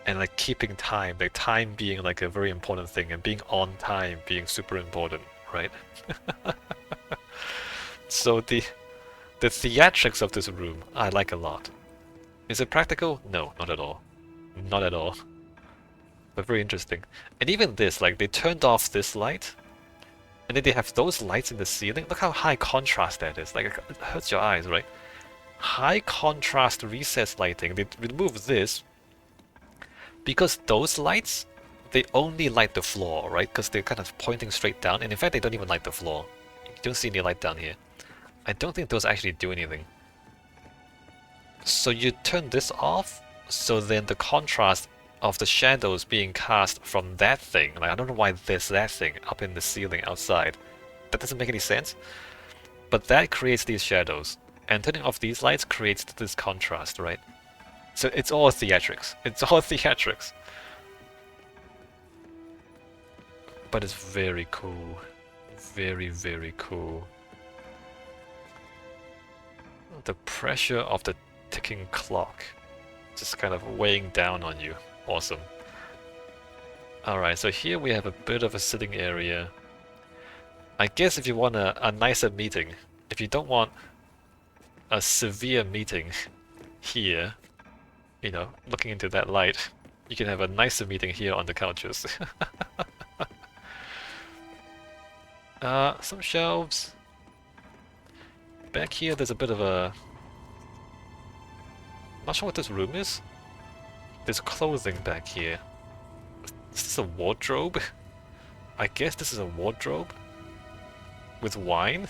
and like keeping time, like time being like a very important thing, and being on time being super important, right? So the theatrics of this room I like a lot. Is it practical? No, not at all. Not at all. But very interesting. And even this, like they turned off this light, and then they have those lights in the ceiling. Look how high contrast that is. Like it hurts your eyes, right? High contrast recessed lighting. They remove this because those lights, they only light the floor, right? Because they're kind of pointing straight down, and in fact they don't even light the floor. You don't see any light down here. I don't think those actually do anything. So you turn this off, so then the contrast of the shadows being cast from that thing, like I don't know why there's that thing up in the ceiling outside. That doesn't make any sense. But that creates these shadows, and turning off these lights creates this contrast, right? So it's all theatrics. It's all theatrics. But it's very cool. Very, very cool. The pressure of the ticking clock just kind of weighing down on you. Awesome. Alright, so here we have a bit of a sitting area. I guess if you want a nicer meeting, if you don't want a severe meeting here, you know, looking into that light, you can have a nicer meeting here on the couches. Some shelves. Back here there's a bit of a... Not sure what this room is. There's clothing back here. Is this a wardrobe? I guess this is a wardrobe? With wine?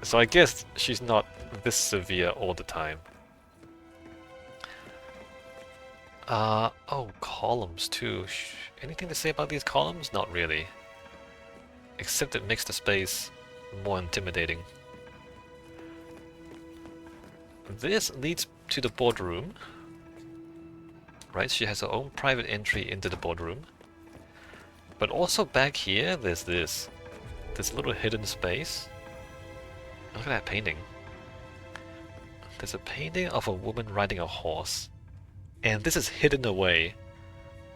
So I guess she's not this severe all the time. Oh, columns too. Anything to say about these columns? Not really. Except it makes the space more intimidating. This leads to the boardroom. Right, she has her own private entry into the boardroom. But also back here, there's this little hidden space. Look at that painting. There's a painting of a woman riding a horse. And this is hidden away.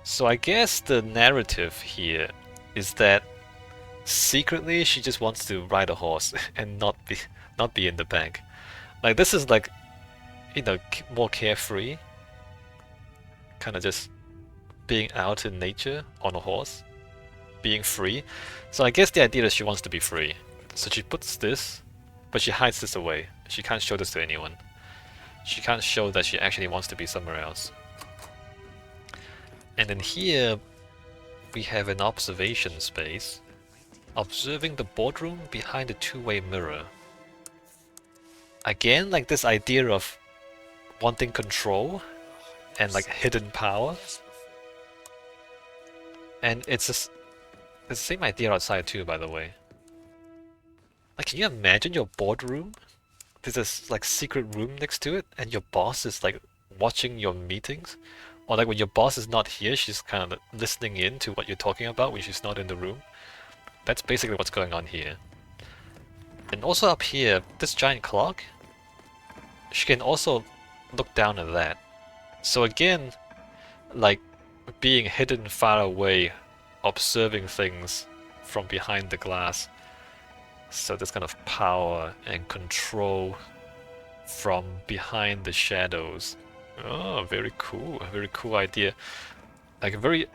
So I guess the narrative here is that secretly she just wants to ride a horse and not be in the bank. Like this is like, you know, more carefree. Kind of just being out in nature on a horse. Being free. So I guess the idea is she wants to be free. So she puts this, but she hides this away. She can't show this to anyone. She can't show that she actually wants to be somewhere else. And then here we have an observation space. Observing the boardroom behind a two-way mirror. Again, like this idea of wanting control and like hidden power. And it's the same idea outside too, by the way. Like, can you imagine your boardroom? There's this like secret room next to it, and your boss is like watching your meetings, or like when your boss is not here, she's kind of listening in to what you're talking about when she's not in the room. That's basically what's going on here. And also up here, this giant clock, she can also look down at that. So again, like being hidden far away, observing things from behind the glass. So this kind of power and control from behind the shadows. Oh, very cool idea. Like very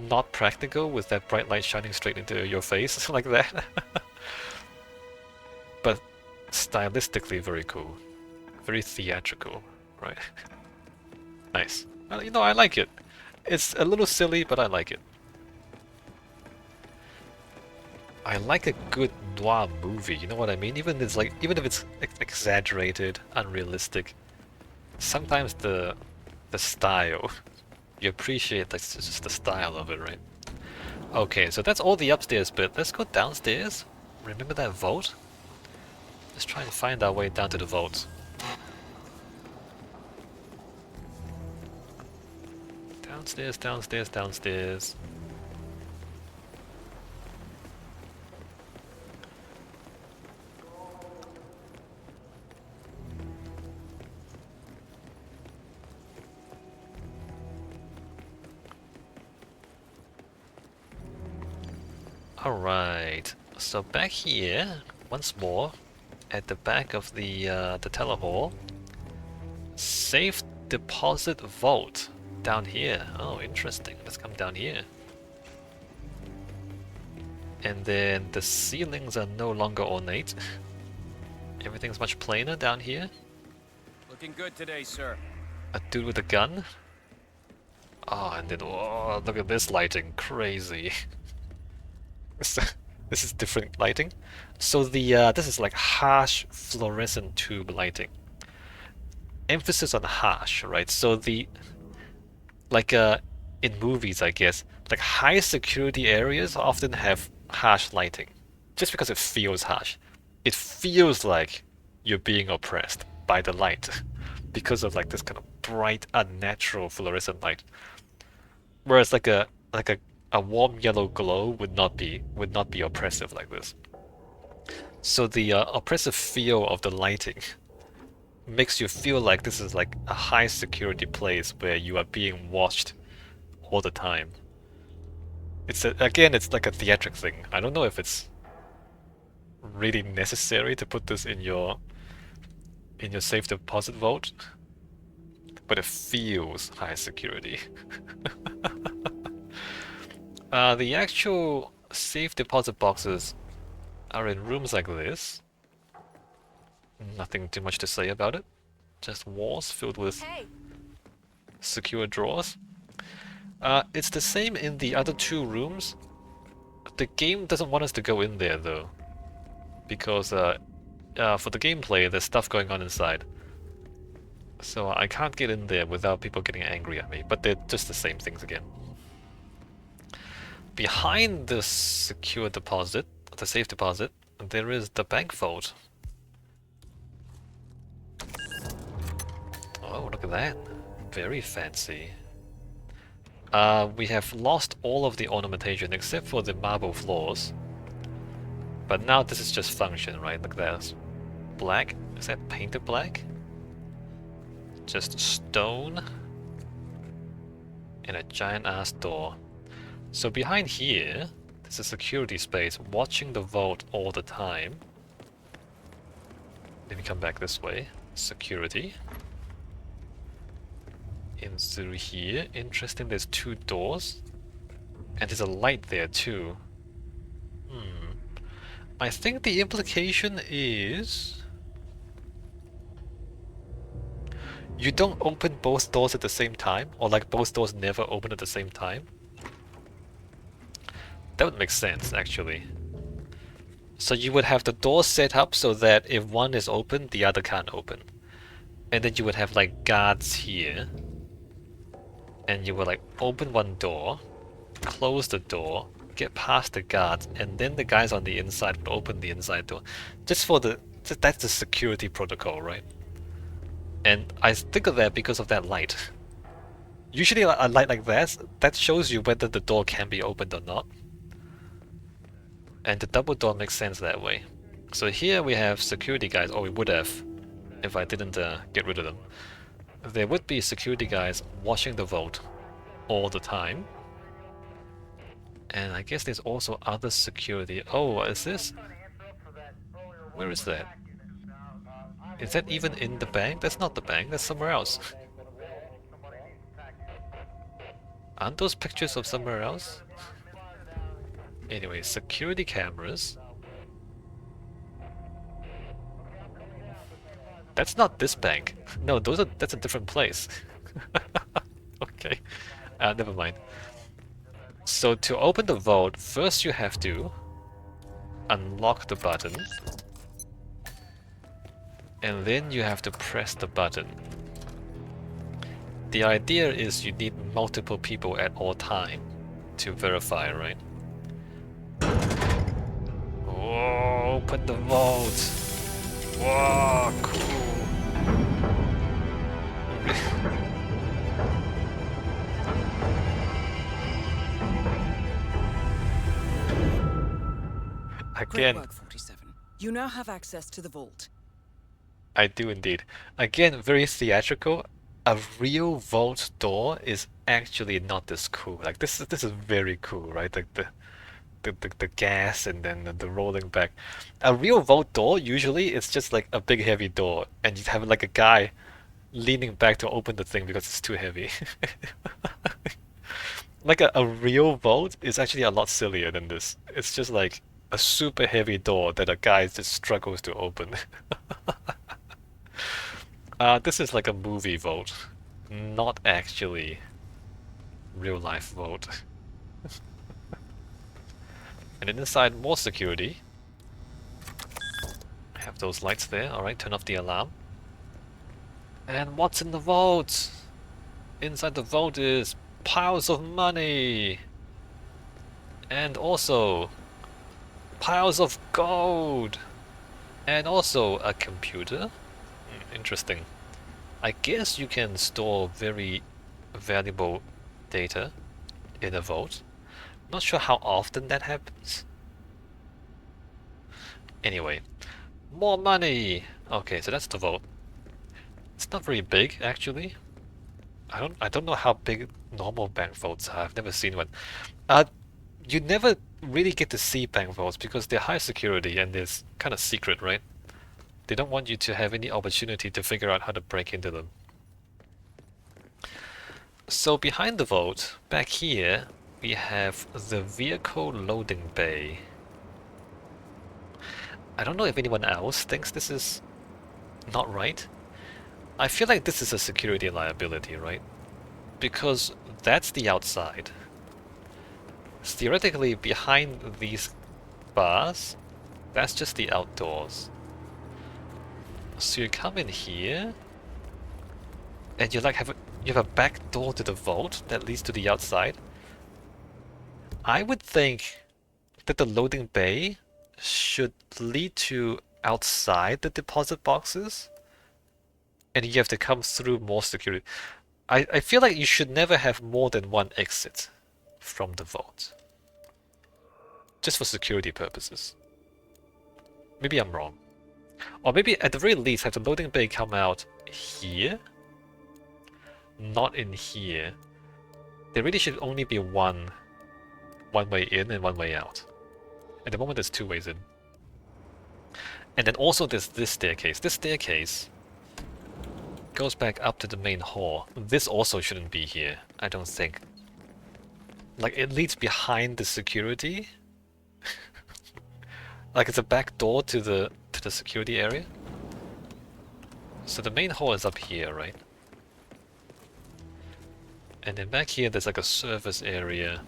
not practical with that bright light shining straight into your face like that. But stylistically very cool. Very theatrical, right? Nice. Well, you know, I like it. It's a little silly, but I like it. I like a good noir movie, you know what I mean? Even if it's exaggerated, unrealistic, sometimes the style, you appreciate just the style of it, right? Okay, so that's all the upstairs bit. Let's go downstairs. Remember that vault? Let's try and find our way down to the vault. Downstairs, downstairs, downstairs. Alright, so back here, once more, at the back of the teller hall, safe deposit vault down here. Oh, interesting. Let's come down here. And then the ceilings are no longer ornate. Everything's much plainer down here. Looking good today, sir. A dude with a gun. Oh, and then oh, look at this lighting, crazy. This is different lighting. So the this is like harsh fluorescent tube lighting. Emphasis on harsh, right? So the like in movies, I guess, like high security areas often have harsh lighting, just because it feels harsh. It feels like you're being oppressed by the light because of like this kind of bright, unnatural fluorescent light. Whereas like a warm yellow glow would not be oppressive like this. So the oppressive feel of the lighting makes you feel like this is like a high security place where you are being watched all the time. Again, it's like a theatric thing. I don't know if it's really necessary to put this in your safe deposit vault, but it feels high security. The actual safe deposit boxes are in rooms like this. Nothing too much to say about it. Just walls filled with secure drawers. It's the same in the other two rooms. The game doesn't want us to go in there though, because for the gameplay there's stuff going on inside. So I can't get in there without people getting angry at me, but they're just the same things again. Behind the secure deposit, the safe deposit, there is the bank vault. Oh, look at that. Very fancy. We have lost all of the ornamentation except for the marble floors. But now this is just function, right? Look, there's black. Is that painted black? Just stone and a giant ass door. So behind here, there's a security space watching the vault all the time. Let me come back this way. Security. In through here. Interesting, there's two doors. And there's a light there too. I think the implication is you don't open both doors at the same time, or like both doors never open at the same time. That would make sense, actually. So you would have the door set up so that if one is open, the other can't open. And then you would have like guards here. And you would like open one door, close the door, get past the guards, and then the guys on the inside would open the inside door. Just for that's the security protocol, right? And I think of that because of that light. Usually a light like that shows you whether the door can be opened or not. And the double door makes sense that way. So here we have security guys, or we would have, if I didn't get rid of them. There would be security guys watching the vault all the time. And I guess there's also other security. Oh, what is this? Where is that? Is that even in the bank? That's not the bank, that's somewhere else. Aren't those pictures of somewhere else? Anyway, security cameras. That's not this bank. No, that's a different place. Okay, never mind. So to open the vault, first you have to unlock the button. And then you have to press the button. The idea is you need multiple people at all time to verify, right? Whoa, open the vault! Whoa, cool! Again, Great work, 47. You now have access to the vault. I do indeed. Again, very theatrical. A real vault door is actually not this cool. Like this is very cool, right? Like the gas and then the rolling back. A real vault door, usually, it's just like a big heavy door, and you have like a guy leaning back to open the thing because it's too heavy. Like a real vault is actually a lot sillier than this. It's just like a super heavy door that a guy just struggles to open. This is like a movie vault, not actually real life vault. And then inside, more security. Have those lights there. Alright, turn off the alarm. And what's in the vault? Inside the vault is piles of money. And also piles of gold. And also a computer. Interesting. I guess you can store very valuable data in a vault. Not sure how often that happens. Anyway, more money. Okay, so that's the vault. It's not very big actually. I don't know how big normal bank vaults are. I've never seen one. You never really get to see bank vaults because they're high security and it's kind of secret, right? They don't want you to have any opportunity to figure out how to break into them. So behind the vault, back here, we have the vehicle loading bay. I don't know if anyone else thinks this is not right. I feel like this is a security liability, right? Because that's the outside. Theoretically, behind these bars, that's just the outdoors. So you come in here, and you like you have a back door to the vault that leads to the outside. I would think that the loading bay should lead to outside the deposit boxes, and you have to come through more security. I feel like you should never have more than one exit from the vault. Just for security purposes. Maybe I'm wrong. Or maybe at the very least have the loading bay come out here? Not in here. There really should only be one way in and one way out. At the moment there's two ways in. And then also there's this staircase. This staircase goes back up to the main hall. This also shouldn't be here, I don't think. Like, it leads behind the security. Like it's a back door to the security area. So the main hall is up here, right? And then back here there's like a service area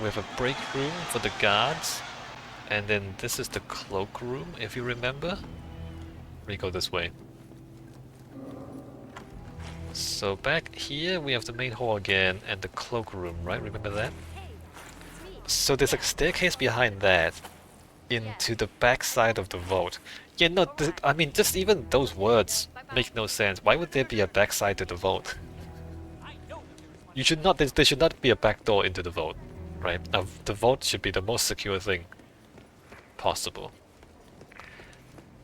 with a break room for the guards. And then this is the cloak room, if you remember. We go this way. So back here we have the main hall again and the cloak room, right? Remember that? So there's a staircase behind that into the back side of the vault. Yeah, no, I mean, just even those words make no sense. Why would there be a back side to the vault? You should not. There should not be a back door into the vault, right? The vault should be the most secure thing possible.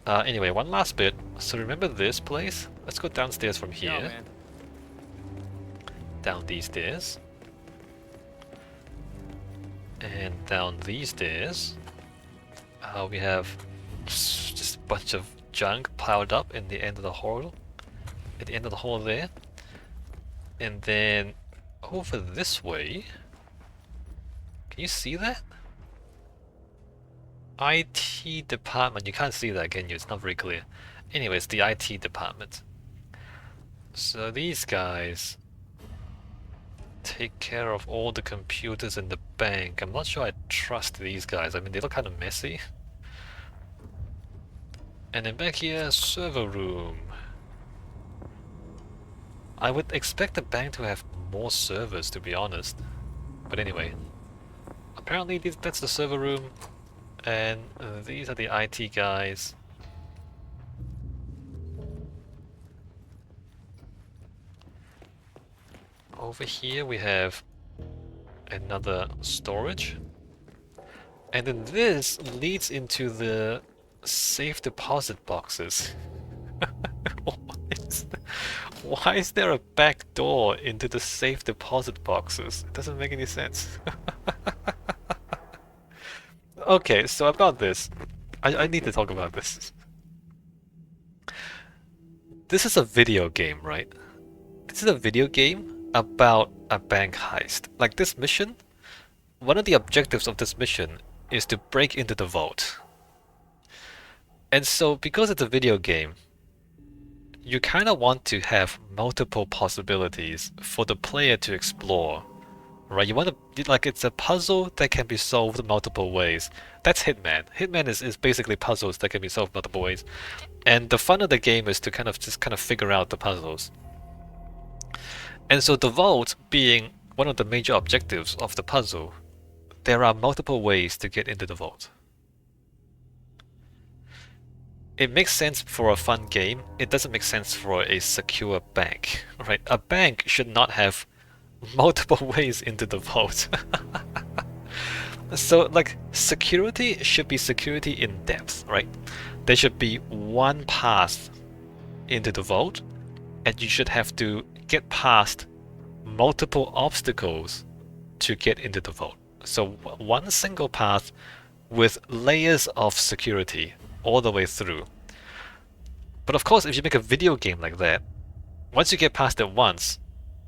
Anyway, one last bit. So remember this place? Let's go downstairs from here. Yo, man. Down these stairs. And down these stairs. We have just a bunch of junk piled up in the end of the hall. At the end of the hall there. And then over this way. Can you see that? IT department. You can't see that, can you? It's not very clear. Anyways, the IT department. So these guys take care of all the computers in the bank. I'm not sure I trust these guys. I mean, they look kind of messy. And then back here, server room. I would expect the bank to have more servers, to be honest. But anyway. Apparently that's the server room. And these are the IT guys. Over here we have another storage. And then this leads into the safe deposit boxes. Why is there a back door into the safe deposit boxes? It doesn't make any sense. Okay, so about this. I need to talk about this. This is a video game, right? This is a video game about a bank heist. Like this mission, one of the objectives of this mission is to break into the vault. And so because it's a video game, you kind of want to have multiple possibilities for the player to explore, right? You want to, like, it's a puzzle that can be solved multiple ways. That's Hitman. Hitman is basically puzzles that can be solved multiple ways. And the fun of the game is to kind of just figure out the puzzles. And so the vault being one of the major objectives of the puzzle, there are multiple ways to get into the vault. It makes sense for a fun game. It doesn't make sense for a secure bank, right? A bank should not have multiple ways into the vault. So, like, security should be security in depth, right? There should be one path into the vault, and you should have to get past multiple obstacles to get into the vault. So one single path with layers of security all the way through. But of course, if you make a video game like that, once you get past it once,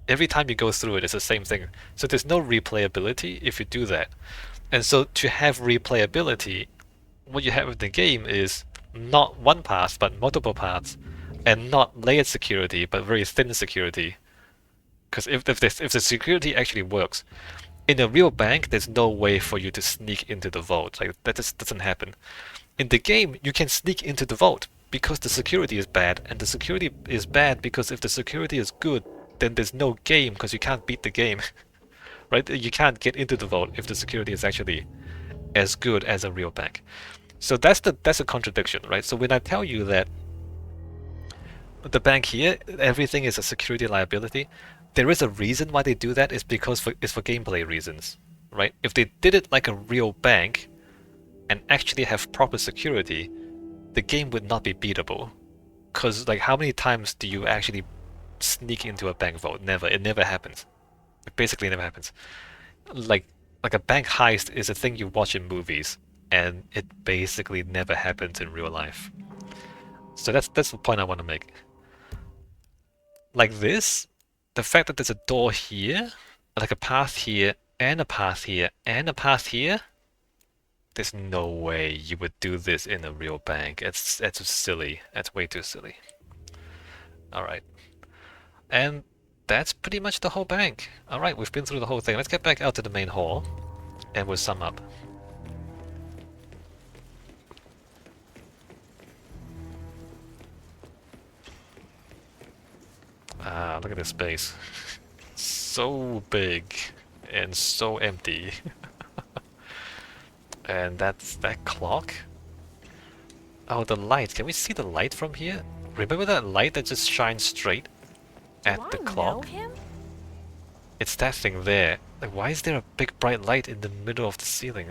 every time you go through it, it's the same thing. So there's no replayability if you do that. And so to have replayability, what you have in the game is not one path, but multiple paths, and not layered security, but very thin security. Because if the security actually works, in a real bank, there's no way for you to sneak into the vault. Like, that just doesn't happen. In the game, you can sneak into the vault because the security is bad, and the security is bad because if the security is good, then there's no game because you can't beat the game. Right? You can't get into the vault if the security is actually as good as a real bank. So that's a contradiction, right? So when I tell you that the bank here, everything is a security liability, there is a reason why they do that. Is because it's for gameplay reasons, right? If they did it like a real bank and actually have proper security, the game would not be beatable. Because, like, how many times do you actually sneak into a bank vault? Never. It never happens. It basically never happens. Like a bank heist is a thing you watch in movies, and it basically never happens in real life. So that's the point I want to make. Like this, the fact that there's a door here, like a path here, and a path here, and a path here, there's no way you would do this in a real bank. That's silly. That's way too silly. Alright. And that's pretty much the whole bank. Alright, we've been through the whole thing. Let's get back out to the main hall, and we'll sum up. Ah, look at this space. So big and so empty. And that's that clock. Oh, the light. Can we see the light from here? Remember that light that just shines straight at the clock? Do I know him? It's that thing there. Like, why is there a big bright light in the middle of the ceiling?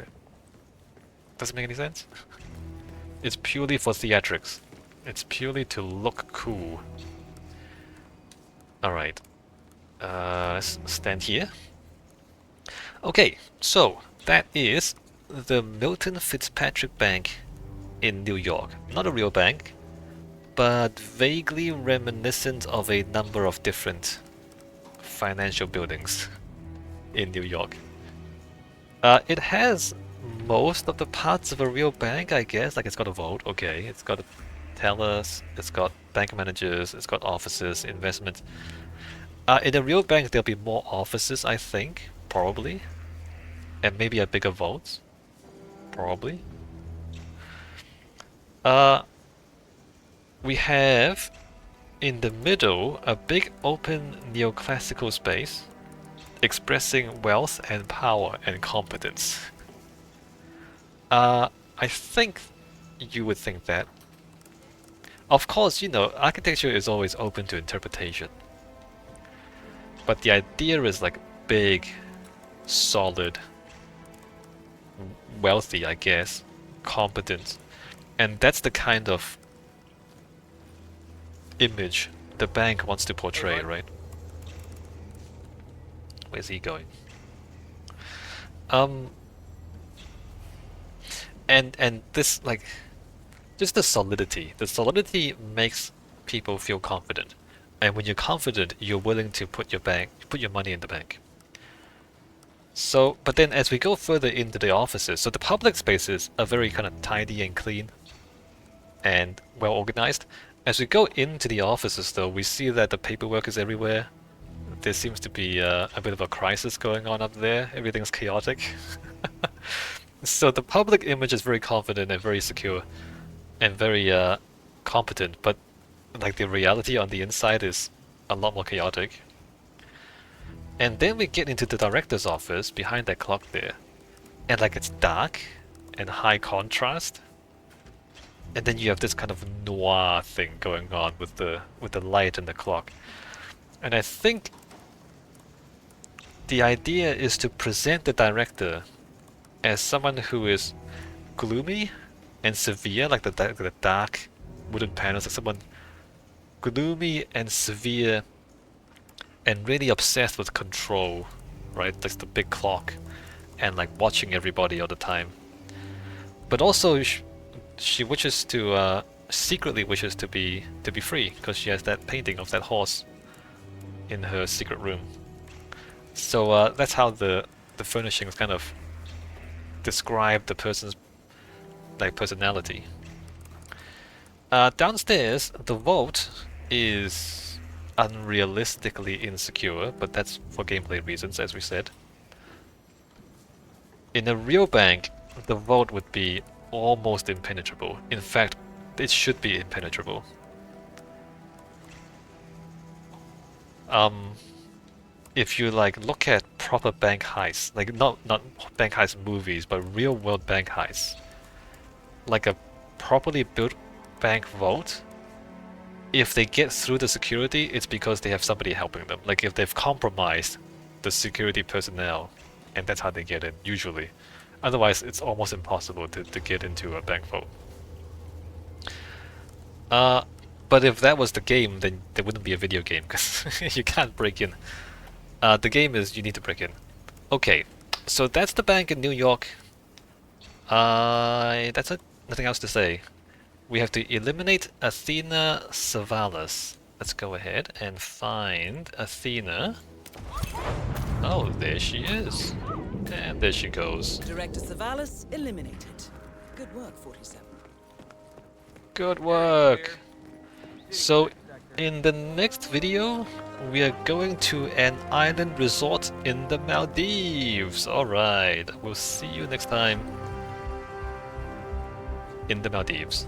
Doesn't make any sense. It's purely for theatrics. It's purely to look cool. Alright. Let's stand here. Okay, so that is the Milton-Fitzpatrick Bank in New York. Not a real bank, but vaguely reminiscent of a number of different financial buildings in New York. It has most of the parts of a real bank, I guess. Like, it's got a vault, okay. It's got tellers, it's got bank managers, it's got offices, investments. In a real bank, there'll be more offices, I think, probably. And maybe a bigger vault, probably. We have, in the middle, a big open neoclassical space expressing wealth and power and competence. I think you would think that. Of course, you know, architecture is always open to interpretation. But the idea is like big, solid, wealthy, I guess, competent. And that's the kind of image the bank wants to portray, right? Where's he going? And this, like, just the solidity. The solidity makes people feel confident, and when you're confident, you're willing to put your money in the bank. So, but then as we go further into the offices, so the public spaces are very kind of tidy and clean and well organized. As we go into the offices, though, we see that the paperwork is everywhere. There seems to be a bit of a crisis going on up there. Everything's chaotic. So the public image is very confident and very secure and very competent, but like the reality on the inside is a lot more chaotic. And then we get into the director's office behind that clock there, and like it's dark and high contrast, and then you have this kind of noir thing going on with the light and the clock. And I think the idea is to present the director as someone who is gloomy and severe, like the dark wooden panels, like someone gloomy and severe and really obsessed with control, right? Like the big clock and like watching everybody all the time. But also she wishes to secretly wishes to be free because she has that painting of that horse in her secret room. So that's how the furnishings kind of describe the person's like personality. Downstairs, the vault is unrealistically insecure, but that's for gameplay reasons, as we said. In a real bank, the vault would be almost impenetrable. In fact, it should be impenetrable. If you like look at proper bank heists, like not bank heist movies, but real world bank heists, like a properly built bank vault, if they get through the security, it's because they have somebody helping them. Like if they've compromised the security personnel, and that's how they get in, usually. Otherwise, it's almost impossible to get into a bank vault. But if that was the game, then there wouldn't be a video game, because you can't break in. The game is you need to break in. Okay, so that's the bank in New York. That's it. Nothing else to say. We have to eliminate Athena Savalas. Let's go ahead and find Athena. Oh, there she is. And there she goes. Director Savalas eliminated. Good work, 47. Good work. So, in the next video, we are going to an island resort in the Maldives. Alright, we'll see you next time in the Maldives.